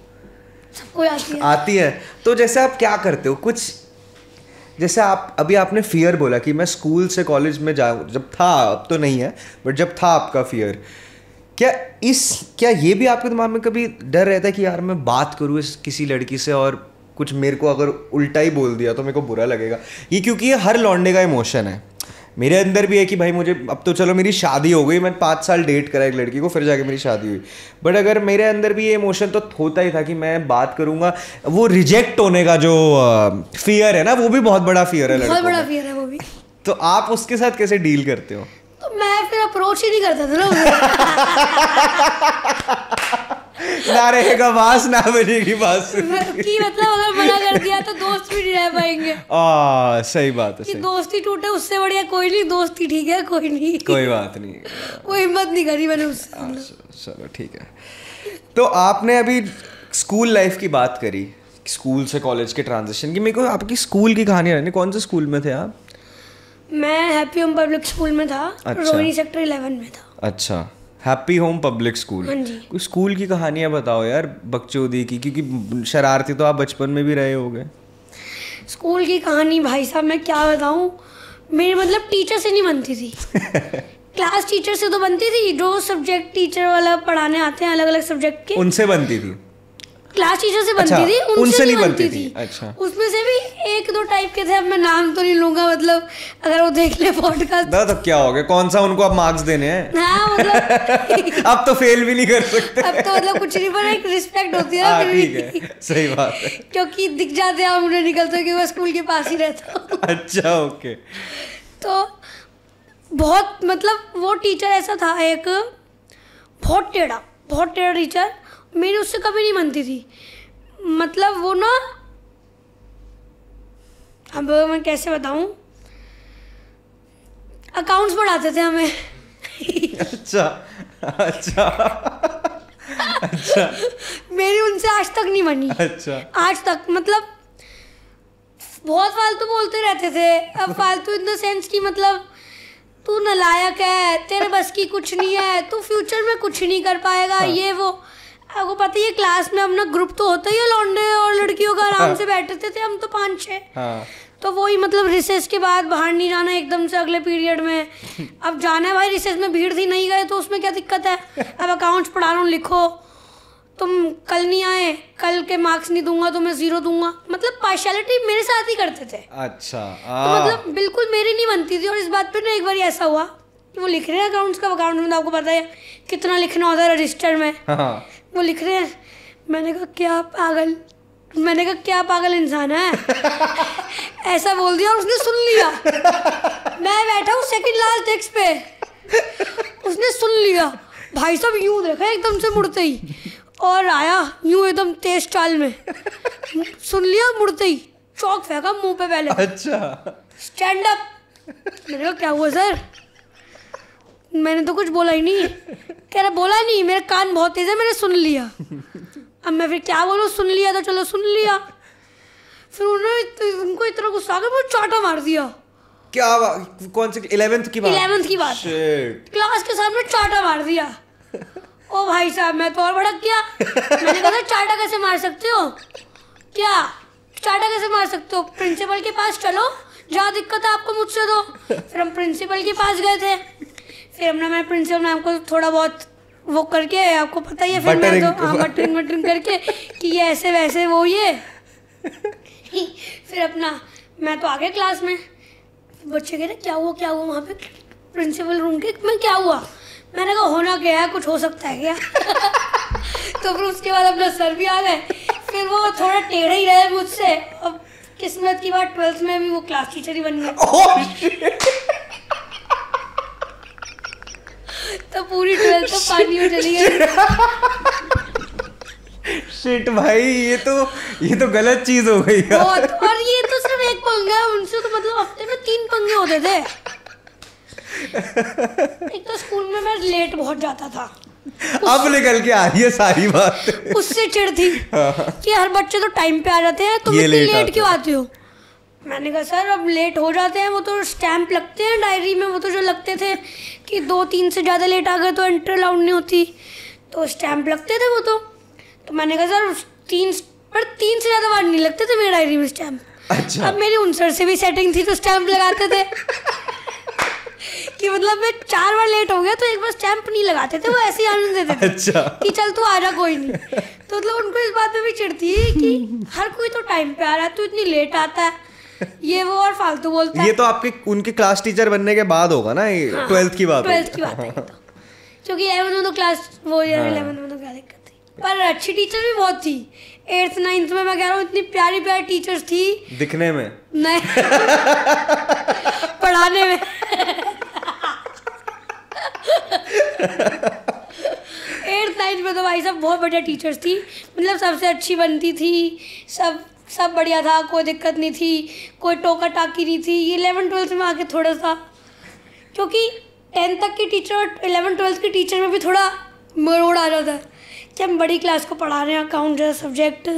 सबको आती है। तो जैसे आप क्या करते हो? कुछ जैसे आप अभी आपने फियर बोला कि मैं स्कूल से कॉलेज में जाऊँ, जब था, अब तो नहीं है, बट जब था आपका फियर, क्या ये भी आपके दिमाग में कभी डर रहता है कि यार मैं बात करूँ इस किसी लड़की से और कुछ मेरे को अगर उल्टा ही बोल दिया तो मेरे को बुरा लगेगा? ये क्योंकि ये हर लौंडे का इमोशन है। मेरे अंदर भी है कि भाई मुझे, अब तो चलो मेरी शादी हो गई, मैंने 5 साल डेट करा एक लड़की को, फिर जाके मेरी शादी हुई, बट अगर मेरे अंदर भी ये इमोशन तो होता ही था कि मैं बात करूंगा, वो रिजेक्ट होने का जो फियर है ना, वो भी बहुत बड़ा फियर है, बहुत बड़ा फियर है वो भी। तो आप उसके साथ कैसे डील करते हो? तो मैं फिर अप्रोच ही नहीं करता था ना रहेगा बांस ना बजेगी बांसुरी। कि मतलब अगर मना कर दिया तो दोस्त भी नहीं रह पाएंगे। सही बात है। कि दोस्ती टूटे उससे बढ़िया कोई नहीं, दोस्ती ठीक है, कोई नहीं, कोई बात नहीं, कोई हिम्मत नहीं करी मैंने उससे। चलो ठीक है। तो आपने अभी स्कूल लाइफ की बात करी, स्कूल से कॉलेज के ट्रांजिशन की। मेरे को आपकी स्कूल की कहानी रहनी, कौन से स्कूल में थे आप? मैं हैप्पी होम पब्लिक स्कूल में था। रोहिणी सेक्टर 11 में था। अच्छा, हैप्पी होम पब्लिक स्कूल। हाँ जी। कोई स्कूल की कहानियाँ बताओ यार बकचोदी की, क्योंकि शरारती तो आप बचपन में भी रहे होगे। स्कूल की कहानी भाई साहब मैं क्या बताऊँ, मेरी मतलब टीचर से नहीं बनती थी क्लास टीचर से तो बनती थी, जो सब्जेक्ट टीचर वाला पढ़ाने आते हैं अलग अलग सब्जेक्ट के, उनसे बनती थी। क्लास टीचर से बनती अच्छा, थी, उनसे नहीं बनती थी। अच्छा। उसमें से भी एक दो टाइप के थे, अब मैं नाम तो नहीं लूंगा, मतलब अगर वो देख ले पॉडकास्ट तो क्या हो गया, कौन सा उनको अब मार्क्स देने हैं? हाँ मतलब अब तो फेल भी नहीं कर सकते। अब तो मतलब कुछ नहीं, पर एक रिस्पेक्ट होती है ना फिर ठीक भी। है, सही बात है। क्योंकि दिख जाते हैं मुझे निकलते कि मैं स्कूल के पास ही रहता हूँ। अच्छा, ओके। तो बहुत मतलब वो टीचर ऐसा था, एक बहुत टेढ़ा टीचर, मेरी उससे कभी नहीं बनती थी। मतलब वो ना, अब मैं कैसे बताऊं, अकाउंट्स पढ़ाते थे हमें अच्छा अच्छा अच्छा। मेरी उनसे आज तक नहीं बनी। अच्छा। आज तक मतलब बहुत फालतू बोलते रहते थे। अब फालतू इन द सेंस की मतलब तू नालायक है, तेरे बस की कुछ नहीं है, तू फ्यूचर में कुछ नहीं कर पाएगा। हाँ। ये वो आपको पता ही है, क्लास में अपना ग्रुप तो होता ही है लौंडे और लड़कियों का, आराम से बैठते थे हम तो 5-6। हाँ। तो वही मतलब रिसेस के बाद बाहर नहीं जाना एकदम से अगले पीरियड में, अब जाना है भाई, रिसेस में भीड़ थी नहीं गए तो उसमें क्या दिक्कत है। अब अकाउंट्स पढ़ा रहा हूँ, लिखो, तुम कल नहीं आए, कल के मार्क्स नहीं दूंगा तो मैं 0 दूंगा। मतलब पार्शियलिटी मेरे साथ ही करते थे। अच्छा। तो मतलब बिल्कुल मेरी नहीं बनती थी। और इस बात पे ना एक बार ऐसा हुआ कि वो लिख रहे हैं अकाउंट्स का, अकाउंट में तो आपको पता है कितना लिखना होता है रजिस्टर में। हाँ। वो लिख रहे हैं, मैंने कहा क्या पागल इंसान है ऐसा बोल दिया और उसने सुन लिया। मैं बैठा हूँ सेकंड लास्ट डेस्क पे, उसने सुन लिया भाई साहब, यूं देखा एकदम से मुड़ते ही, और आया यूं एकदम तेज चाल में, सुन लिया, मुड़ते ही चौक फेंका मुंह पे पहले। अच्छा। Stand up. मैंने कहा क्या हुआ सर? मैंने तो कुछ बोला ही नहीं। कह रहा बोला नहीं, मेरे कान बहुत तेज है, मैंने सुन लिया। अब मैं फिर क्या बोलूँ, सुन लिया तो चलो सुन लिया। फिर उन्होंने उनको इतना गुस्सा आ गया, मुझे चाटा मार दिया। क्या कौन सी 11th की बात? 11th की बात। क्लास के सामने चाटा मार दिया। ओ भाई साहब, मैं तो और भड़क गया। मैंने कहा चाटा कैसे मार सकते हो? क्या चाटा कैसे मार सकते हो? प्रिंसिपल के पास चलो, जहाँ दिक्कत है आपको मुझसे दो। फिर हम प्रिंसिपल के पास गए थे। फिर हमने मैं प्रिंसिपल मैम को थोड़ा बहुत वो करके, आपको पता ही है, फिर मैं तो बटरिंग करके कि ये ऐसे वैसे वो ये। फिर अपना मैं तो आ गया क्लास में। बच्चे कह रहे क्या हुआ वहाँ पे प्रिंसिपल रूम के, मैं क्या हुआ? मैंने कहा होना क्या है, कुछ हो सकता है क्या? तो फिर उसके बाद अपना सर भी आ गए। फिर वो थोड़ा टेढ़े ही रहे मुझसे। अब किस्मत की बात 12th में भी वो क्लास टीचर ही बन गए। तो पूरी 12th तो पानी में चली गई। शिट भाई, ये तो गलत चीज हो गई यार। और ये तो सिर्फ एक पंगा, उनसे तो मतलब हफ्ते में 3 पंगे होते थे। एक तो स्कूल में मैं लेट बहुत जाता था। अब निकल के आ रही है सारी बात। उससे चिढ़ थी कि हर बच्चे तो टाइम पे आ जाते हैं, तुम इतनी लेट क्यों आते हो? मैंने कहा सर अब लेट हो जाते हैं, वो तो स्टैंप लगते हैं डायरी में, वो तो जो लगते थे कि 2-3 से ज़्यादा लेट आ गए तो एंट्री अलाउड नहीं होती, तो स्टैंप लगते थे वो तो मैंने कहा सर 3 से ज़्यादा बार नहीं लगते थे मेरी डायरी में स्टैंप। अच्छा। अब मेरी उन सर से भी सेटिंग थी तो स्टैंप लगाते थे कि मतलब मैं 4 बार लेट हो गया तो एक बार स्टैंप नहीं लगाते थे, वो ऐसे ही आने देते थे। अच्छा। कि चल तू आ जा, कोई नहीं। तो मतलब उनको इस बात पे भी चिढ़ती है कि हर कोई तो टाइम पे आ रहा है, तू इतनी लेट आता है, ये वो और फालतू बोलता है। ये तो आपके उनके क्लास टीचर बनने के बाद होगा ना, ये 12th की बात। 12th की बात है तो, क्योंकि 11th में तो क्लास वो 11th में तो क्या दिक्कत थी। पर अच्छी टीचर भी बहुत थी। 8th 9th में मैं कह रहा हूँ इतनी प्यारी प्यारी टीचर्स थी। दिखने में नहीं पढ़ाने में। 8th 9th में तो भाई सब बहुत बढ़िया टीचर्स थी, मतलब सबसे अच्छी बनती थी, सब बढ़िया था, कोई दिक्कत नहीं थी, कोई टोका टाकी नहीं थी। 11th 12th में आके थोड़ा सा, क्योंकि 10th तक की टीचर और 11th 12th की टीचर में भी थोड़ा मरोड़ आ जाता है कि हम बड़ी क्लास को पढ़ा रहे हैं, अकाउंट जैसा सब्जेक्ट,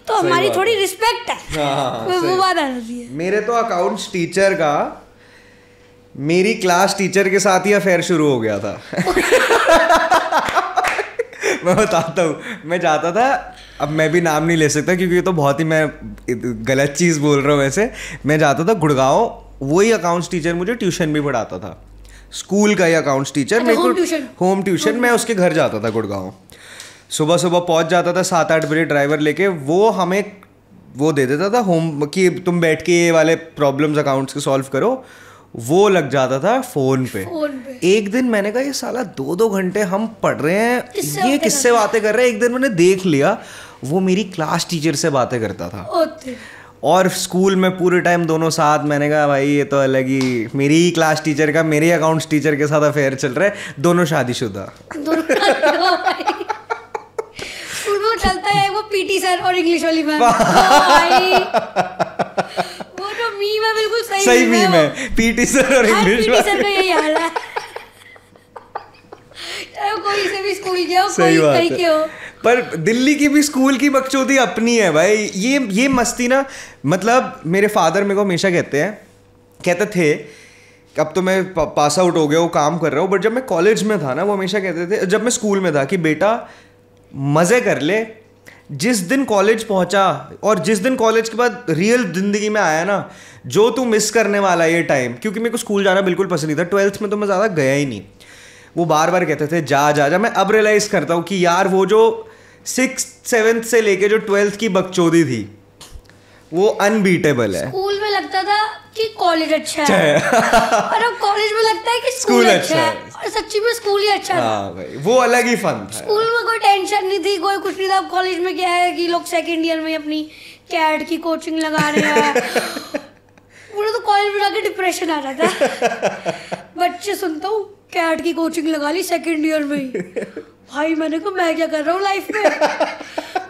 तो हमारी थोड़ी रिस्पेक्ट है। वो बात आ जाती है। मेरे तो अकाउंट्स टीचर का मेरी क्लास टीचर के साथ ही अफेयर शुरू हो गया था। मैं बताता हूँ, मैं जाता था, अब मैं भी नाम नहीं ले सकता क्योंकि ये तो बहुत ही मैं गलत चीज़ बोल रहा हूँ वैसे। मैं जाता था गुड़गांव, वही अकाउंट्स टीचर मुझे ट्यूशन भी पढ़ाता था, स्कूल का ही अकाउंट्स टीचर। मेरे को होम ट्यूशन, मैं उसके घर जाता था गुड़गांव। सुबह सुबह पहुँच जाता था 7-8 बजे ड्राइवर लेके, वो हमें वो दे देता था होम कि तुम बैठ के ये वाले प्रॉब्लम्स अकाउंट्स के सॉल्व करो, वो लग जाता था फोन पे। एक दिन मैंने कहा ये साला 2-2 घंटे हम पढ़ रहे हैं, ये किससे बातें कर रहे हैं। एक दिन मैंने देख लिया वो मेरी क्लास टीचर से बातें करता था, और स्कूल में पूरे टाइम दोनों साथ। मैंने कहा भाई ये तो अलग ही, मेरी ही क्लास टीचर का मेरे अकाउंट्स टीचर के साथ अफेयर चल रहा है, दोनों शादीशुदा। स्कूल में चलता है वो पीटी सर और इंग्लिश वाली मैम, वो जो मीम है बिल्कुल सही मीम है, पीटी सर और इंग्लिश पीटी सर का यही हाल है। चाहे कोई से भी स्कूल गया हो, कोई कहीं के हो। पर दिल्ली की भी स्कूल की बकचोदी अपनी है भाई। ये मस्ती ना, मतलब मेरे फादर मेरे को हमेशा कहते थे, अब तो मैं पास आउट हो गया हूँ, काम कर रहा हूँ, बट जब मैं कॉलेज में था ना, वो हमेशा कहते थे, जब मैं स्कूल में था, कि बेटा मज़े कर ले, जिस दिन कॉलेज पहुंचा और जिस दिन कॉलेज के बाद रियल जिंदगी में आया ना, जो तू मिस करने वाला ये टाइम। क्योंकि मेरे को स्कूल जाना बिल्कुल पसंद नहीं था, 12th में तो मैं ज़्यादा गया ही नहीं। वो बार बार कहते थे जा जा जा। मैं अब रियलाइज़ करता हूँ कि यार वो जो 6th 7th से लेके जो 12th की बकचोदी थी वो अनबीटेबल है। स्कूल में लगता था कि कॉलेज अच्छा है और अब कॉलेज में लगता है कि स्कूल अच्छा है, और सच्ची में स्कूल ही अच्छा था। भाई वो अलग ही फन था। स्कूल में कोई टेंशन नहीं थी, कोई कुछ नहीं था। कॉलेज में क्या है कि लोग सेकंड ईयर में अपनी कैट की कोचिंग लगा रहे हैं। मुझे तो कॉलेज में जाके डिप्रेशन आ रहा था। बच्चे सुनता हूँ कैट की कोचिंग लगा ली सेकंड ईयर में ही। भाई मैंने कहा मैं क्या कर रहा हूँ लाइफ में,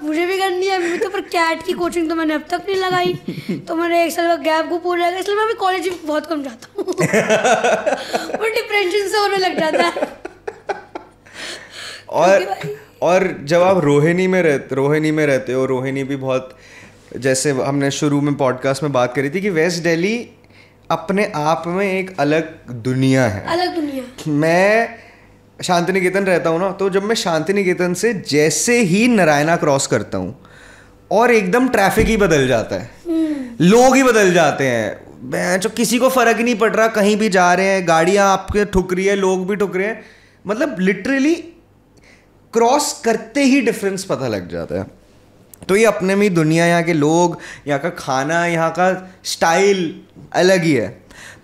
मुझे भी करनी है अभी तो। पर कैट की कोचिंग तो मैंने अब तक नहीं लगाई, तो मैंने 1 साल का गैप को पूरा लगा, इसलिए मैं अभी कॉलेज में बहुत कम जाता हूँ। वो डिप्रेशन से होने लग जाता है। और जब आप रोहिणी में रहते हो, रोहिणी भी बहुत, जैसे हमने शुरू में पॉडकास्ट में बात करी थी कि वेस्ट दिल्ली अपने आप में एक अलग दुनिया है। अलग दुनिया। मैं शांति निकेतन रहता हूँ ना, तो जब मैं शांति निकेतन से जैसे ही नारायणा क्रॉस करता हूँ और एकदम ट्रैफिक ही बदल जाता है, लोग ही बदल जाते हैं। जो किसी को फर्क ही नहीं पड़ रहा, कहीं भी जा रहे हैं, गाड़ियाँ आपके ठुक रही है, लोग भी ठुक रहे हैं। मतलब लिटरली क्रॉस करते ही डिफरेंस पता लग जाता है। तो ये अपने में दुनिया, यहाँ के लोग, यहाँ का खाना, यहाँ का स्टाइल अलग ही है।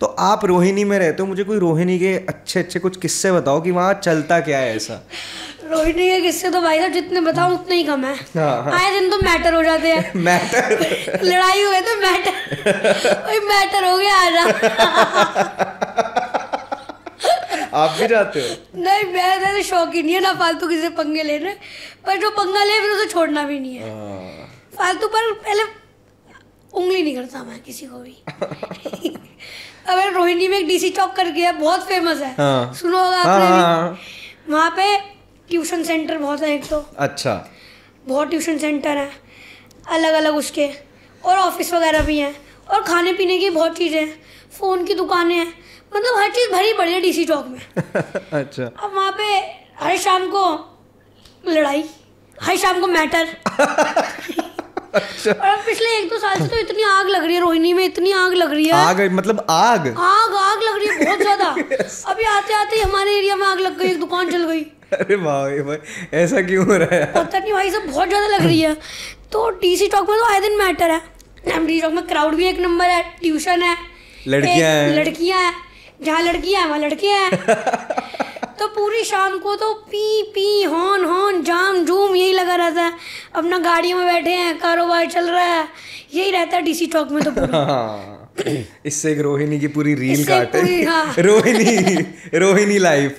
तो आप रोहिणी में रहते हो, मुझे कोई रोहिणी के अच्छे अच्छे कुछ किस्से बताओ कि वहाँ चलता क्या है ऐसा। रोहिणी के किस्से तो भाई साहब जितने बताऊं उतने ही कम है। आए दिन तो मैटर हो जाते हैं। मैटर लड़ाई हुए तो मैटर हो गया आजा। आप भी जाते हो? नहीं, मैं तो शौकीन नहीं है ना फालतू किसी से पंगे लेने, पर जो पंगा ले फिर उसे छोड़ना भी नहीं है फालतू। पर पहले उंगली नहीं करता मैं किसी को भी। अब रोहिणी में एक डीसी चौक करके है, बहुत फेमस है। सुनो होगा आपने भी। वहाँ पे ट्यूशन सेंटर बहुत है एक तो। अच्छा। बहुत ट्यूशन सेंटर है अलग अलग उसके, और ऑफिस वगैरह भी हैं, और खाने पीने की बहुत चीज़ें हैं, फ़ोन की दुकानें हैं, मतलब हर चीज़ भरी पड़ी है डीसी चौक में। अच्छा। अब वहाँ पे हर शाम को लड़ाई, हर शाम को मैटर। अच्छा। और पिछले 1-2 साल से तो इतनी आग लग रही है रोहिणी में, इतनी आग लग रही है। आग मतलब आग लग रही है बहुत ज्यादा। अभी आते आते ही हमारे एरिया में आग लग गई, एक दुकान जल गई। अरे भाई ऐसा क्यों हो रहा है? पता नहीं भाई, सब बहुत ज्यादा लग रही है। तो डीसी चौक में तो आए दिन मैटर है। डीसी चौक में क्राउड भी 1 नंबर है, ट्यूशन है, लड़कियां हैं, जहाँ लड़कियां हैं वहाँ लड़कियां हैं। तो पूरी शाम को तो पी पी हॉर्न जाम जूम यही लगा रहता है। अपना गाड़ियों में बैठे हैं, कारोबार चल रहा है, यही रहता है डीसी चौक में तो पूरा। इससे एक रोहिणी की पूरी रील काटे। हाँ। रोहिणी लाइफ।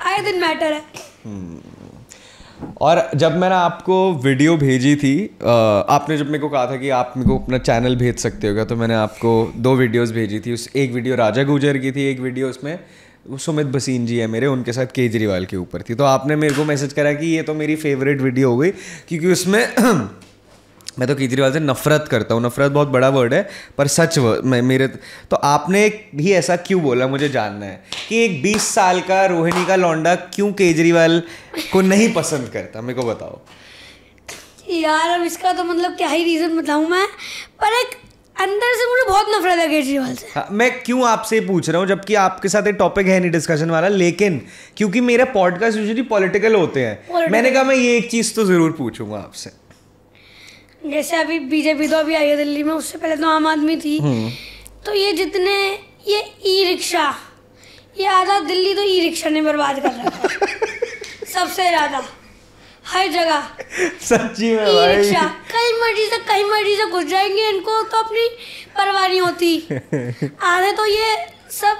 आए दिन मैटर है। और जब मैंने आपको वीडियो भेजी थी, आपने जब मेरे को कहा था कि आप मेरे को अपना चैनल भेज सकते हो, तो मैंने आपको 2 वीडियोस भेजी थी। उस एक वीडियो राजा गुजर की थी, एक वीडियो उसमें सुमित भसीन जी है मेरे, उनके साथ केजरीवाल के ऊपर थी। तो आपने मेरे को मैसेज करा कि ये तो मेरी फेवरेट वीडियो हो गई, क्योंकि उसमें मैं तो केजरीवाल से नफरत करता हूँ। नफरत बहुत बड़ा वर्ड है, पर सच मेरे तो आपने भी ऐसा क्यों बोला, मुझे जानना है कि एक 20 साल का रोहिणी का लौंडा क्यों केजरीवाल को नहीं पसंद करता, मेरे को बताओ यार। अब इसका तो मतलब क्या ही रीज़न बताऊँ मैं, पर एक अंदर से मुझे बहुत नफरत है केजरीवाल से। हाँ, मैं क्यों आपसे पूछ रहा हूँ जबकि आपके साथ एक टॉपिक है नहीं डिस्कशन वाला, लेकिन क्योंकि मेरा पॉडकास्ट यूजुअली पॉलिटिकल होते हैं, मैंने कहा मैं ये एक चीज़ तो ज़रूर पूछूंगा आपसे। जैसे अभी बीजेपी तो अभी आई है दिल्ली में, उससे पहले तो आम आदमी थी। तो ये जितने ये ई रिक्शा, ये आधा दिल्ली तो ई रिक्शा ने बर्बाद कर रखा है सबसे ज़्यादा, हर जगह सच्ची में ई रिक्शा। कहीं मर्जी से घुस जाएंगे, इनको तो अपनी परवाह नहीं होती। आधे तो ये सब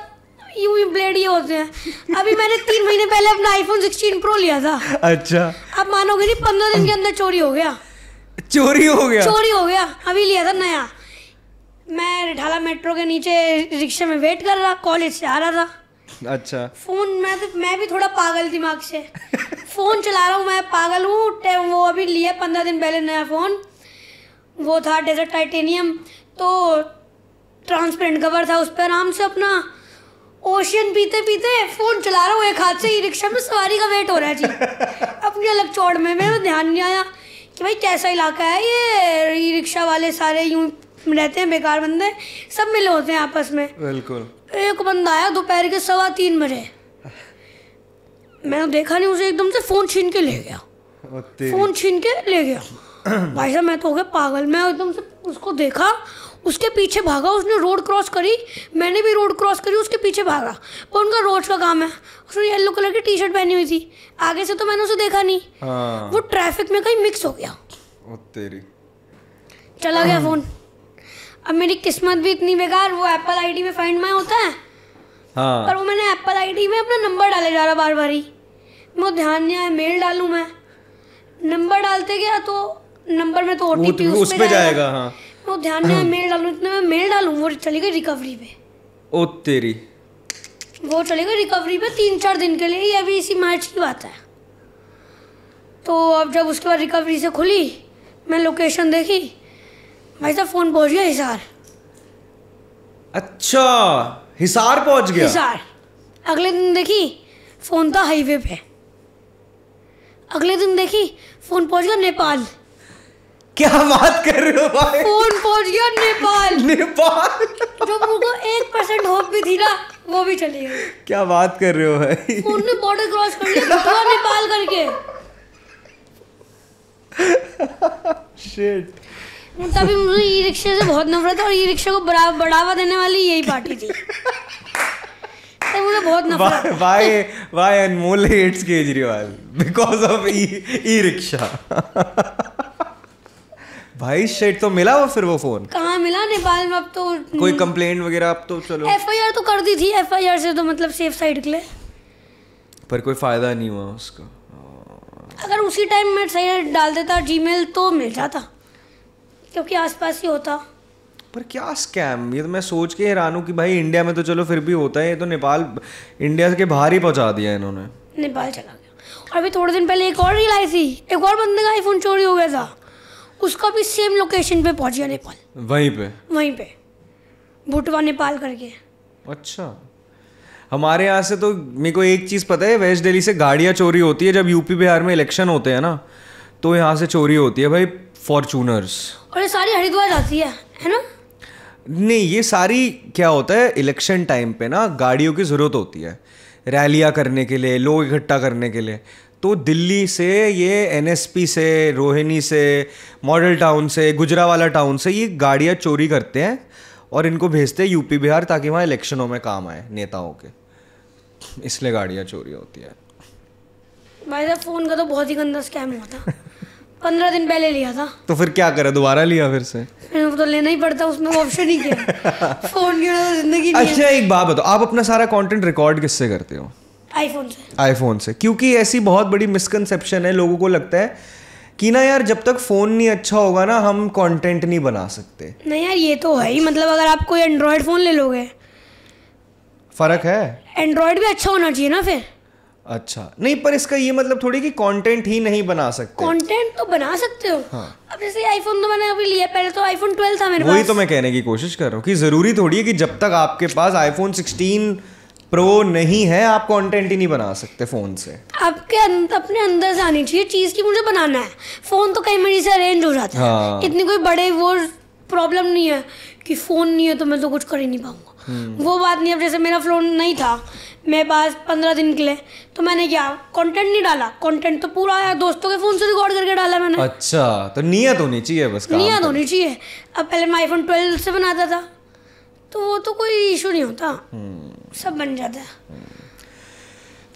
यूं ही ब्लेड ये होते हैं। अभी मैंने 3 महीने पहले अपना iPhone 16 Pro लिया था। अच्छा, आप मानोगे नहीं, 15 दिन के अंदर चोरी हो गया। चोरी हो गया अभी लिया था नया। मैं रिठाला मेट्रो के नीचे रिक्शा में वेट कर रहा, कॉलेज से आ रहा था। अच्छा, फोन मैं भी थोड़ा पागल दिमाग से फोन चला रहा हूँ, मैं पागल हूँ। वो अभी लिया 15 दिन पहले नया फ़ोन, वो था डेजर्ट टाइटेनियम, तो ट्रांसपेरेंट कवर था, उस पर आराम से अपना ओशियन पीते पीते फ़ोन चला रहा हूँ। एक हाथ से ई रिक्शा में सवारी का वेट हो रहा है जी अपनी अलग चौड़ में। मेरा ध्यान नहीं आया कि भाई कैसा इलाका है ये, ई रिक्शा वाले सारे यूं रहते हैं, बेकार बंदे सब मिले होते हैं आपस में। बिल्कुल। एक बंदा आया दोपहर के 3:15 बजे, मैंने देखा नहीं, उसे एकदम से फ़ोन छीन के ले गया। फ़ोन छीन के ले गया भाई साहब, मैं तो हो गया पागल। मैं एकदम से उसको देखा, उसके पीछे भागा, उसने रोड क्रॉस करी, मैंने भी रोड क्रॉस करी, उसके पीछे भागा। पर उनका रोज का काम है। उसने येलो कलर की टी-शर्ट पहनी हुई थी, आगे से तो मैंने उसे देखा नहीं। वो ट्रैफिक में कहीं मिक्स हो गया, तेरी चला गया फ़ोन। अब मेरी किस्मत भी इतनी बेकार, वो एप्पल आईडी में फाइंड माई होता है। हाँ। पर वो मैंने एप्पल आईडी में अपना नंबर डाले जा रहा बार बार ही, मुझे ध्यान नहीं आया मेल डालूं। मैं नंबर डालते गया तो नंबर में तो ओटीपी उस पे जाएगा। हाँ, वो ध्यान नहीं आया मेल डालूं, इतने में मेल डालूं वो चली गई रिकवरी पे। ओ तेरी, वो चली गई रिकवरी पे 3-4 दिन के लिए। ये अभी इसी मार्च की बात है। तो अब जब उसके बाद रिकवरी से खुली, मैं लोकेशन देखी, भाई साहब फ़ोन पहुंच गया हिसार। अच्छा, हिसार पहुंच गया। हिसार। अगले दिन देखी फ़ोन था हाईवे पे। अगले दिन देखी फ़ोन पहुंच गया नेपाल। क्या बात कर रहे हो भाई? फ़ोन पहुंच गया नेपाल। जो मुझको 1% होप भी थी ना, वो भी चली गई। क्या बात कर रहे हो भाई? फ़ोन ने बॉर्डर क्रॉस कर लिया नेपाल करके। शिट। तभी मुझे ई रिक्शे से बहुत नफरत है, और ई रिक्शे को बढ़ावा देने वाली यही पार्टी थी। तो मुझे बहुत नफरत है। Why Anmol hates Kejriwal? Because of e rickshaw. भाई शिट, तो मिला वो फिर वो फोन? कहाँ मिला नेपाल में। अब तो कोई कंप्लेंट वगैरह? अब तो चलो FIR तो कर दी थी, FIR से तो मतलब सेफ साइड के लिए, पर कोई फायदा नहीं हुआ उसका। अगर उसी टाइम में सही डाल देता जीमेल तो मिल जाता, क्योंकि आसपास ही होता। पर क्या स्कैम, ये तो मैं सोच के हैरान हूँ कि भाई इंडिया में तो चलो फिर भी होता है, ये तो नेपाल इंडिया के बाहर ही पहुँचा दिया इन्होंने। नेपाल चला गया। और अभी थोड़े दिन पहले एक और रील आई थी, एक और बंदे का आईफोन चोरी हो गया था, उसका भी सेम लोकेशन पे पहुँच गया नेपाल। वहीं पे भुटवा नेपाल करके। अच्छा, हमारे यहाँ से तो मेरे को एक चीज़ पता है, वेस्ट दिल्ली से गाड़ियाँ चोरी होती है जब यूपी बिहार में इलेक्शन होते हैं ना, तो यहाँ से चोरी होती है भाई, फॉर्चूनर्स। और ये सारी हरिद्वार जाती है ना? नहीं, ये सारी क्या होता है, इलेक्शन टाइम पे ना गाड़ियों की ज़रूरत होती है रैलियाँ करने के लिए, लोग इकट्ठा करने के लिए। तो दिल्ली से ये NSP से, रोहिणी से, मॉडल टाउन से, गुजरावाला टाउन से ये गाड़ियाँ चोरी करते हैं और इनको भेजते हैं यूपी बिहार, ताकि वहाँ इलेक्शनों में काम आए नेताओं के, इसलिए गाड़ियाँ चोरी होती है। भाई साहब फ़ोन का तो बहुत ही गंदा स्कैम हुआ था। 15 दिन पहले लिया था। तो फिर क्या करा, दोबारा लिया फिर से? तो लेना ही पड़ता, उसमें ऑप्शन ही क्या। फ़ोन की तो जिंदगी नहीं है। अच्छा एक बात बताओ, आप अपना सारा कंटेंट रिकॉर्ड किससे करते हो? आईफोन से। क्योंकि ऐसी बहुत बड़ी मिसकंसेप्शन है, लोगों को लगता है कि ना यार जब तक फ़ोन नहीं अच्छा होगा ना हम कंटेंट नहीं बना सकते। नहीं यार, ये तो है ही। मतलब अगर आप कोई एंड्रॉयड फ़ोन ले लोगे, फ़र्क है। एंड्रॉयड भी अच्छा होना चाहिए ना फिर। अच्छा नहीं, पर इसका ये मतलब थोड़ी कि कंटेंट ही नहीं बना सकते। कंटेंट तो बना सकते हो। हाँ। अब जैसे आईफोन तो मैंने अभी लिया, पहले तो आईफोन 12 था मेरे पास। वही तो मैं कहने की कोशिश कर रहा हूँ कि ज़रूरी थोड़ी है कि जब तक आपके पास आईफोन 16 प्रो नहीं है आप कंटेंट ही नहीं बना सकते फ़ोन से। आपके अपने अंदर से आनी चाहिए चीज़ की मुझे बनाना है। फ़ोन तो कई महीने से अरेंज हो जाता है। हाँ। इतनी कोई बड़े वो प्रॉब्लम नहीं है कि फ़ोन नहीं है तो मैं तो कुछ कर ही नहीं पाऊंगा। वो बात नहीं। अब जैसे मेरा फ़ोन नहीं था मेरे पास 15 दिन के लिए, तो मैंने क्या कंटेंट नहीं डाला। कंटेंट तो पूरा आया, दोस्तों के फ़ोन से रिकॉर्ड करके डाला मैंने। अच्छा, तो नियत होनी चाहिए बस, काम नियत होनी चाहिए। अब पहले मैं आईफोन 12 से बनाता था तो वो तो कोई इशू नहीं होता, सब बन जाता है।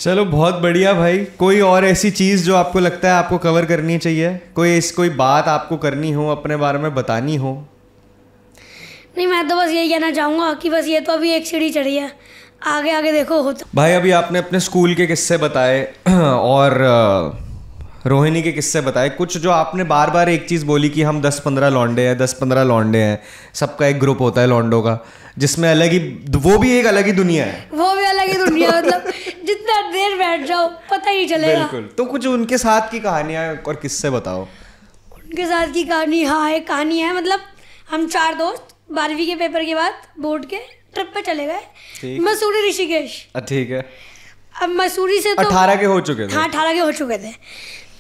चलो बहुत बढ़िया भाई। कोई और ऐसी चीज़ जो आपको लगता है आपको कवर करनी चाहिए, कोई बात आपको करनी हो, अपने बारे में बतानी हो? नहीं, मैं तो बस यही कहना चाहूँगा कि बस ये तो अभी एक सीढ़ी चढ़ी है, आगे आगे देखो होता। भाई अभी आपने अपने स्कूल के किस्से बताए और रोहिणी के किस्से बताए, कुछ जो आपने बार बार एक चीज़ बोली कि हम 10-15 लौंडे हैं, 10-15 लौंडे हैं, सबका एक ग्रुप होता है लौंडों का, जिसमें अलग ही, वो भी एक अलग ही दुनिया है। वो भी अलग ही दुनिया मतलब जितना देर बैठ जाओ पता ही नहीं चलेगा। बिल्कुल। तो कुछ उनके साथ की कहानियाँ और किस्से बताओ। उनके साथ की कहानी, हाँ एक कहानी है। मतलब हम 4 दोस्त 12वीं के पेपर के बाद बोर्ड के ट्रिप पे चले गए मसूरी ऋषिकेश। ठीक है। अब मसूरी से तो 18 के हो चुके थे। हाँ 18 के हो चुके थे।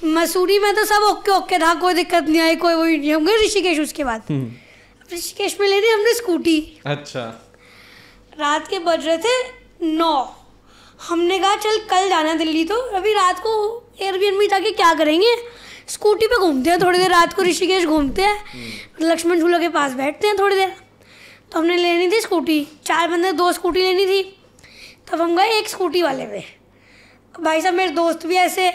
मसूरी में तो सब ओके ओके था, कोई दिक्कत नहीं आई, कोई वही नहीं। हम गए ऋषिकेश उसके बाद। ऋषिकेश में लेनी हमने स्कूटी। अच्छा। रात के बज रहे थे 9। हमने कहा चल कल जाना दिल्ली, तो अभी रात को एयरबीएनबी जाके क्या करेंगे, स्कूटी पे घूमते हैं थोड़ी देर, रात को ऋषिकेश घूमते हैं, लक्ष्मण झूला के पास बैठते हैं थोड़ी देर। तो हमने लेनी थी स्कूटी, 4 बंदे 2 स्कूटी लेनी थी। तब हम गए एक स्कूटी वाले पे। भाई साहब मेरे दोस्त भी ऐसे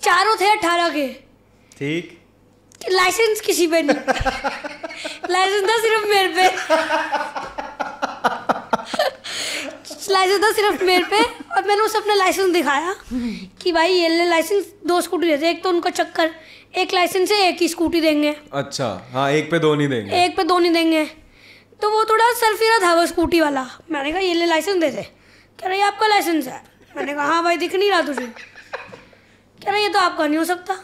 चारों थे 18 के। ठीक। लाइसेंस किसी पे नहीं लाइसेंस था सिर्फ मेरे पे लाइसेंस था सिर्फ मेरे पे। और मैंने उसे अपना लाइसेंस दिखाया कि भाई ये ले लाइसेंस, 2 स्कूटी देते। एक तो उनका चक्कर, एक लाइसेंस है एक ही स्कूटी देंगे। अच्छा हाँ, एक पे 2 नहीं देंगे। एक पे 2 नहीं देंगे। तो वो थोड़ा सरफिरा था वो स्कूटी वाला। मैंने कहा ये ले लाइसेंस दे दे। कह रहा ये आपका लाइसेंस है। मैंने कहा हाँ भाई दिख नहीं रहा तुझे। कह रहा ये तो आपका नहीं हो सकता।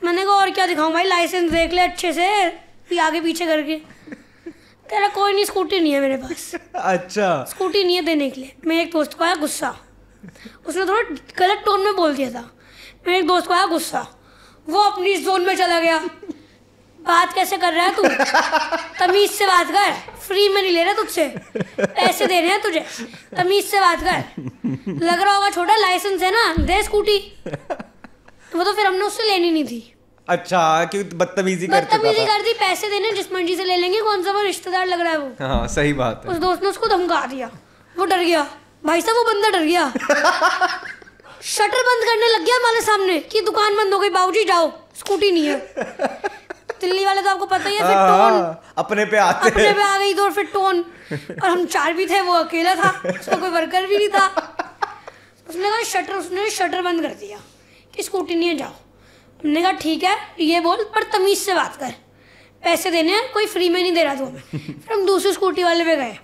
मैंने कहा और क्या दिखाऊं भाई, लाइसेंस देख ले अच्छे से आगे पीछे करके। कह रहा कोई नहीं, स्कूटी नहीं है मेरे पास। अच्छा। स्कूटी नहीं है देने के लिए। मेरे एक दोस्त को आया गुस्सा, उसने थोड़ा गलत टोन में बोल दिया था। मेरे एक दोस्त को आया गुस्सा, वो अपनी जोन में चला गया। बात कैसे कर रहा है तू, तमीज से बात कर, फ्री में नहीं ले रहा तुझसे, पैसे दे रहे हैं तुझे, तमीज से बात कर। लग रहा होगा छोटा, लाइसेंस है ना, दे स्कूटी। वो तो फिर हमने उससे लेनी नहीं थी। अच्छा, क्यों बदतमीजी कर चुका था। बदतमीजी कर दी, पैसे देने जिस मर्जी से ले लेंगे, कौन सा वो रिश्तेदार लग रहा है वो। हाँ सही बात है। उस दोस्त ने उसको धमका दिया, वो डर गया। भाई साहब वो बंदा डर गया, शटर बंद करने लग गया हमारे सामने कि दुकान बंद हो गई, बाबूजी जाओ, स्कूटी नहीं है। दिल्ली वाले तो आपको पता ही है, फिर टोन अपने पे आते, अपने पे आ गई तो फिर टोन। और हम 4 भी थे, वो अकेला था, उसका कोई वर्कर भी नहीं था। उसने शटर बंद कर दिया कि स्कूटी नहीं है, जाओ। हमने कहा ठीक है, ये बोल पर तमीज से बात कर, पैसे देने हैं, कोई फ्री में नहीं दे रहा तू हमें। फिर हम दूसरी स्कूटी वाले पे गए।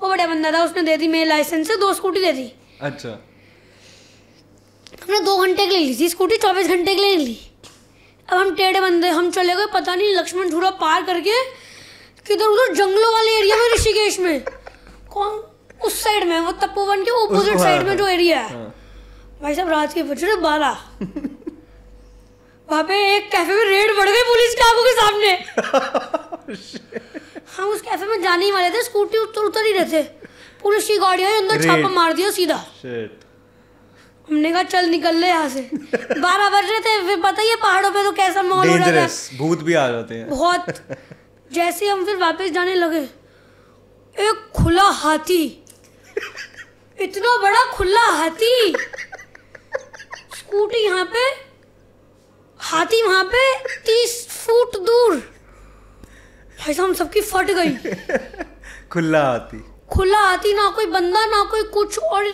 वो बड़ा बंदा था, उसने दे दी मेरे लाइसेंस से 2 स्कूटी दे दी। अच्छा। हमने 2 घंटे के लिए ली थी स्कूटी, 24 घंटे के लिए ली। अब हम टेढ़े बंदे, हम चले गए पता नहीं लक्ष्मण झूला पार करके किधर उधर जंगलों वाले एरिया में ऋषिकेश में। कौन उस साइड में, वो तपोवन के ऑपोजिट साइड में जो एरिया है। भाई साहब रात के बज रहे 12। वहाँ पे एक कैफे में रेड बढ़ गई पुलिस की आंखों के सामने। हम उस कैफे में जाने ही वाले थे, स्कूटी उतर ही रहे थे, पुलिस की गाड़ी आई, अंदर छापा मार दिया सीधा। हमने कहा चल निकल ले यहाँ से। 12 बज रहे थे, फिर पता ही है पहाड़ों पे तो कैसा माहौल हो रहा है, भूत भी आ जाते हैं बहुत। जैसे हम फिर वापस जाने लगे, एक खुला हाथी, इतना बड़ा खुला हाथी, स्कूटी यहाँ पे, हाथी वहाँ पे 30 फुट दूर। भाई साहब हम सबकी फट गई। खुला हाथी, ना कोई बंदा ना कोई कुछ, और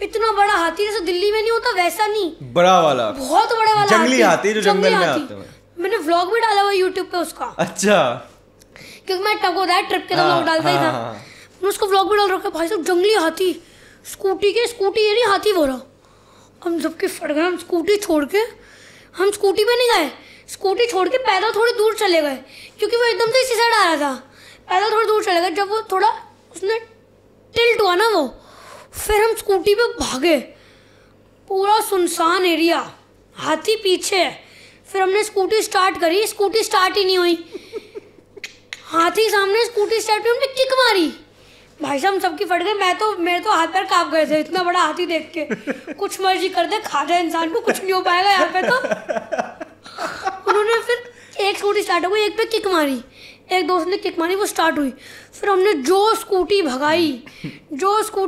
इतना बड़ा हाथी जैसे दिल्ली में नहीं होता वैसा नहीं, बड़ा वाला, बहुत बड़ा वाला जंगली हाथी जो जंगल में आते हैं। मैंने व्लॉग भी डाला हुआ यूट्यूब पे उसका। अच्छा। क्योंकि मैं टको ट्रिप के तो व्लॉग डालता ही था। मैंने उसको व्लॉग भी डाल रखा। भाई साहब जंगली हाथी, स्कूटी ये नहीं हाथी बोला। हम सबके फट गए। हम स्कूटी छोड़ के, हम स्कूटी पे नहीं गए, स्कूटी छोड़ के पैदल थोड़ी दूर चले गए, क्योंकि वो एकदम से इसी साइड आ रहा था। पैदल थोड़ी दूर चले गए, जब वो थोड़ा उसने टिल्ट हुआ ना वो, फिर हम स्कूटी पे भागे, पूरा सुनसान एरिया, हाथी पीछे। फिर हमने स्कूटी स्टार्ट करी, स्कूटी स्टार्ट ही नहीं हुई। हाथी सामने, स्कूटी स्टार्ट पे हमने किक मारी, भाई साहब सबकी फट गई। मेरे तो हाथ पैर कांप गए थे, इतना बड़ा हाथी देख के। कुछ मर्जी कर दे, खा जाए इंसान को, कुछ नहीं हो पाएगा यहाँ पे। तो उन्होंने फिर एक स्कूटी स्टार्ट हो गई, एक पे किक मारी, एक दोस्त ने किक मारी, वो स्टार्ट हुई। फिर हमने जो स्कूटी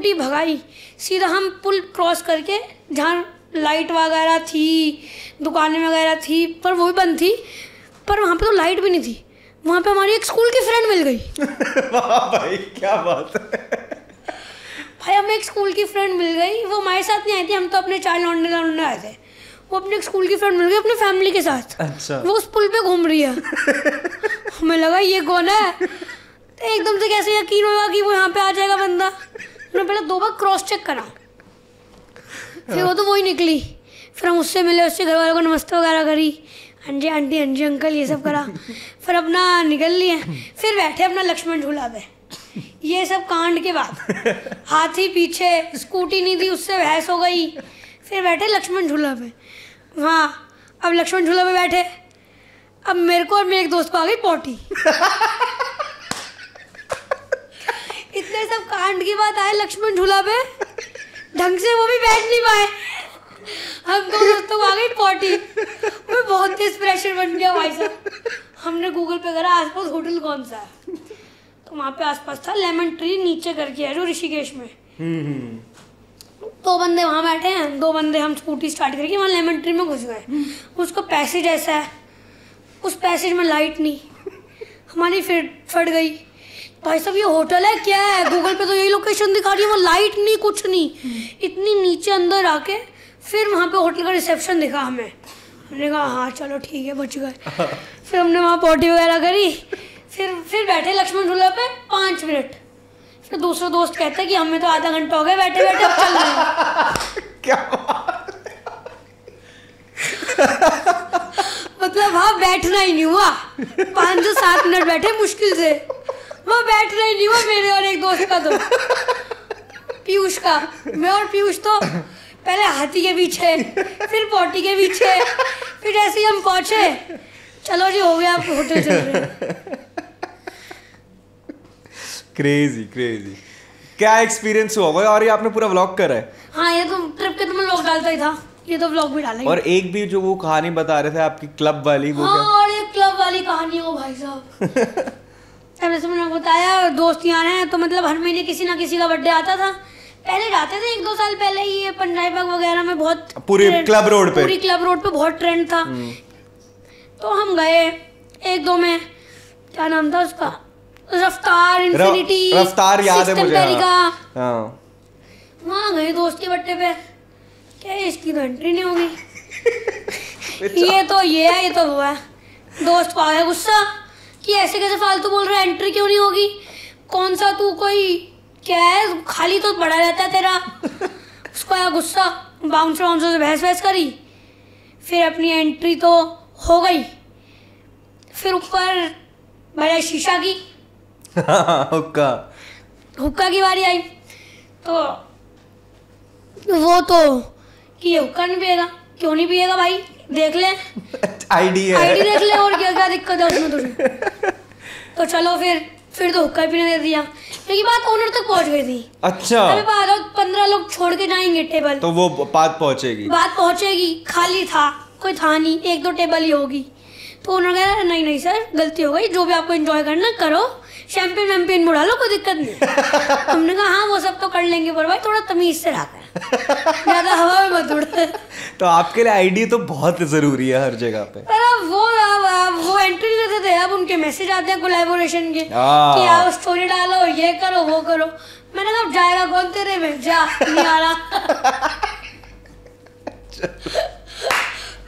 भगाई, सीधा हम पुल क्रॉस करके, जहाँ लाइट वगैरह थी, दुकानें वगैरह थी, पर वो भी बंद थी, पर वहाँ पे तो लाइट भी नहीं थी। वहाँ पे हमारी एक स्कूल की फ्रेंड मिल गई। वाह भाई क्या बात है। भाई हमें एक स्कूल की फ्रेंड मिल गई, वो हमारे साथ नहीं आई थी, हम तो अपने चार लौंडे आए थे। वो अपने एक स्कूल की फ्रेंड मिल गई अपनी फैमिली के साथ। अच्छा। वो उस पुल पे घूम रही है। हमें लगा ये कौन है, तो एकदम से कैसे यकीन होगा कि वो यहाँ पे आ जाएगा बंदा। हमने पहले 2 बार क्रॉस चेक करा, फिर वो तो वही निकली। फिर हम उससे मिले, उससे घर वालों को नमस्ते वगैरह करी, हाँ जी आंटी, हाँ जी अंकल, ये सब करा। फिर अपना निकल लिए, फिर बैठे अपना लक्ष्मण झूला पे। ये सब कांड के बाद हाथी पीछे, स्कूटी नहीं थी, उससे बहस हो गई। फिर बैठे लक्ष्मण झूला पे। हाँ, अब लक्ष्मण झूला पे बैठे, अब मेरे को और मेरे एक दोस्त को आ गई पोटी। इतने सब कांड की बात आए लक्ष्मण झूला पे, ढंग से वो भी बैठ नहीं पाए। हम 2 दोस्तों को आ गई पोटी। मैं बहुत तेज प्रेशर बन गया भाई साहब। हमने गूगल पे करा आसपास होटल कौन सा है, तो वहाँ पे आसपास था लेमन ट्री नीचे करके है जो ऋषिकेश में। 2 बंदे वहाँ बैठे हैं, 2 बंदे हम स्कूटी स्टार्ट करके वहाँ लेमन ट्री में घुस गए। उसका पैसेज ऐसा है, उस पैसेज में लाइट नहीं, हमारी फिर फट गई। भाई साहब ये होटल है क्या है, गूगल पे तो यही लोकेशन दिखा रही है, वो लाइट नहीं, कुछ नहीं। इतनी नीचे अंदर आके फिर वहाँ पे होटल का रिसेप्शन दिखा हमें। हमने कहा हाँ चलो ठीक है, बच गए। फिर हमने वहाँ पॉटी वगैरह करी, फिर बैठे लक्ष्मण झूला पे 5 मिनट। फिर दूसरा दोस्त कहता है कि हमें तो आधा घंटा हो गया बैठे बैठे, अब चल रहे हैं। क्या मतलब वहाँ बैठना ही नहीं हुआ, 5 से 7 मिनट बैठे मुश्किल से, वहाँ बैठना ही नहीं हुआ मेरे और एक दोस्त का, तो पीयूष का। मैं और पीयूष तो पहले हाथी के पीछे, फिर पोटी के पीछे, फिर जैसे ही हम पहुंचे, चलो जी हो गया, आप होटल चल रहे हैं। Crazy crazy. क्या एक्सपीरियंस हुआ भाई? और ये आपने पूरा व्लॉग करा है? हाँ, ये तो ट्रिप के तो मैं व्लॉग डालता ही था, ये तो व्लॉग भी डाला। और एक भी जो वो कहानी बता रहे थे आपकी क्लब वाली, वो हाँ, क्या? और ये क्लब वाली कहानी हो भाई साहब। अब जैसे मैंने बताया, दोस्त यहाँ हैं तो मतलब हर महीने किसी ना किसी का बर्थडे आता था। पहले जाते थे 1-2 साल पहले ही, ये पंजाबी बाग वगैरह में बहुत पूरी क्लब रोड पे, पूरी क्लब रोड पे बहुत ट्रेंड था। तो हम गए 1-2 में, क्या नाम था उसका, रफ्तार, इन्फिनिटी, रफ्तार याद है मुझे। हाँ। वहाँ गए दोस्त के बर्थडे पे, क्या इसकी तो एंट्री नहीं होगी। ये तो ये है, ये तो वो है। दोस्त को आ गया गुस्सा कि ऐसे कैसे फालतू बोल रहा है, एंट्री क्यों नहीं होगी, कौन सा तू कोई क्या है, खाली तो बड़ा रहता है तेरा। उसको आया गुस्सा, बाउंसर से बहस करी, फिर अपनी एंट्री तो हो गई। फिर ऊपर बड़ा शीशा की हुक्का की बारी आई, तो वो तो कि ये हुक्का नहीं पिएगा, क्यों नहीं पिएगा भाई, देख ले आईडी देख ले, और क्या दिक्कत है उसमें तुझे। तो चलो फिर तो हुक्का पीने दे दिया, क्योंकि बात ओनर तक पहुंच गई थी। अच्छा। अभी 12-15 लोग छोड़ के जाएंगे टेबल, तो वो बात पहुंचेगी, खाली था, कोई था नहीं, 1-2 टेबल ही होगी। तो उन्होंने कहा नहीं सर, गलती हो गई, जो भी आपको एंजॉय करना करो, शैम्पेन वैम्पेन बुढ़ा लो, कोई दिक्कत नहीं। हमने कहा हाँ वो सब तो कर लेंगे, पर भाई थोड़ा तमीज से रखा है, ज्यादा हवा में मत उड़। तो आपके लिए आईडी तो बहुत जरूरी है हर जगह पे। वो एंट्री लेते थे, अब उनके मैसेज आते हैं कोलैबोरेशन के कि आप स्टोरी डालो, ये करो वो करो। मैंने कहा जाएगा कौन तेरे में, जा, नहीं आ रहा।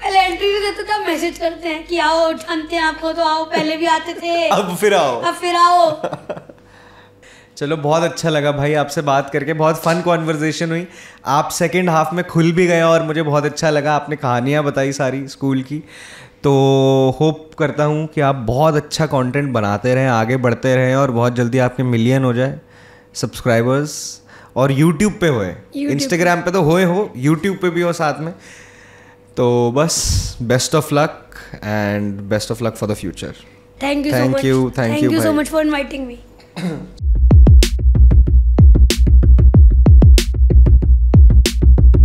पहले एंट्री भी देते थे, मैसेज करते हैं कि आओ, जानते हैं आपको तो आओ, पहले भी आते थे, अब फिर आओ। चलो बहुत अच्छा लगा भाई आपसे बात करके, बहुत फन कॉन्वर्सेशन हुई। आप सेकंड हाफ में खुल भी गए और मुझे बहुत अच्छा लगा, आपने कहानियाँ बताई सारी स्कूल की। तो होप करता हूँ कि आप बहुत अच्छा कंटेंट बनाते रहें, आगे बढ़ते रहें और बहुत जल्दी आपके मिलियन हो जाए सब्सक्राइबर्स, और यूट्यूब पे होए, इंस्टाग्राम पे तो हो, यूट्यूब पे भी हो साथ में। तो बस best of luck and best of luck for the future. Thank you so much, thank you so much for inviting me.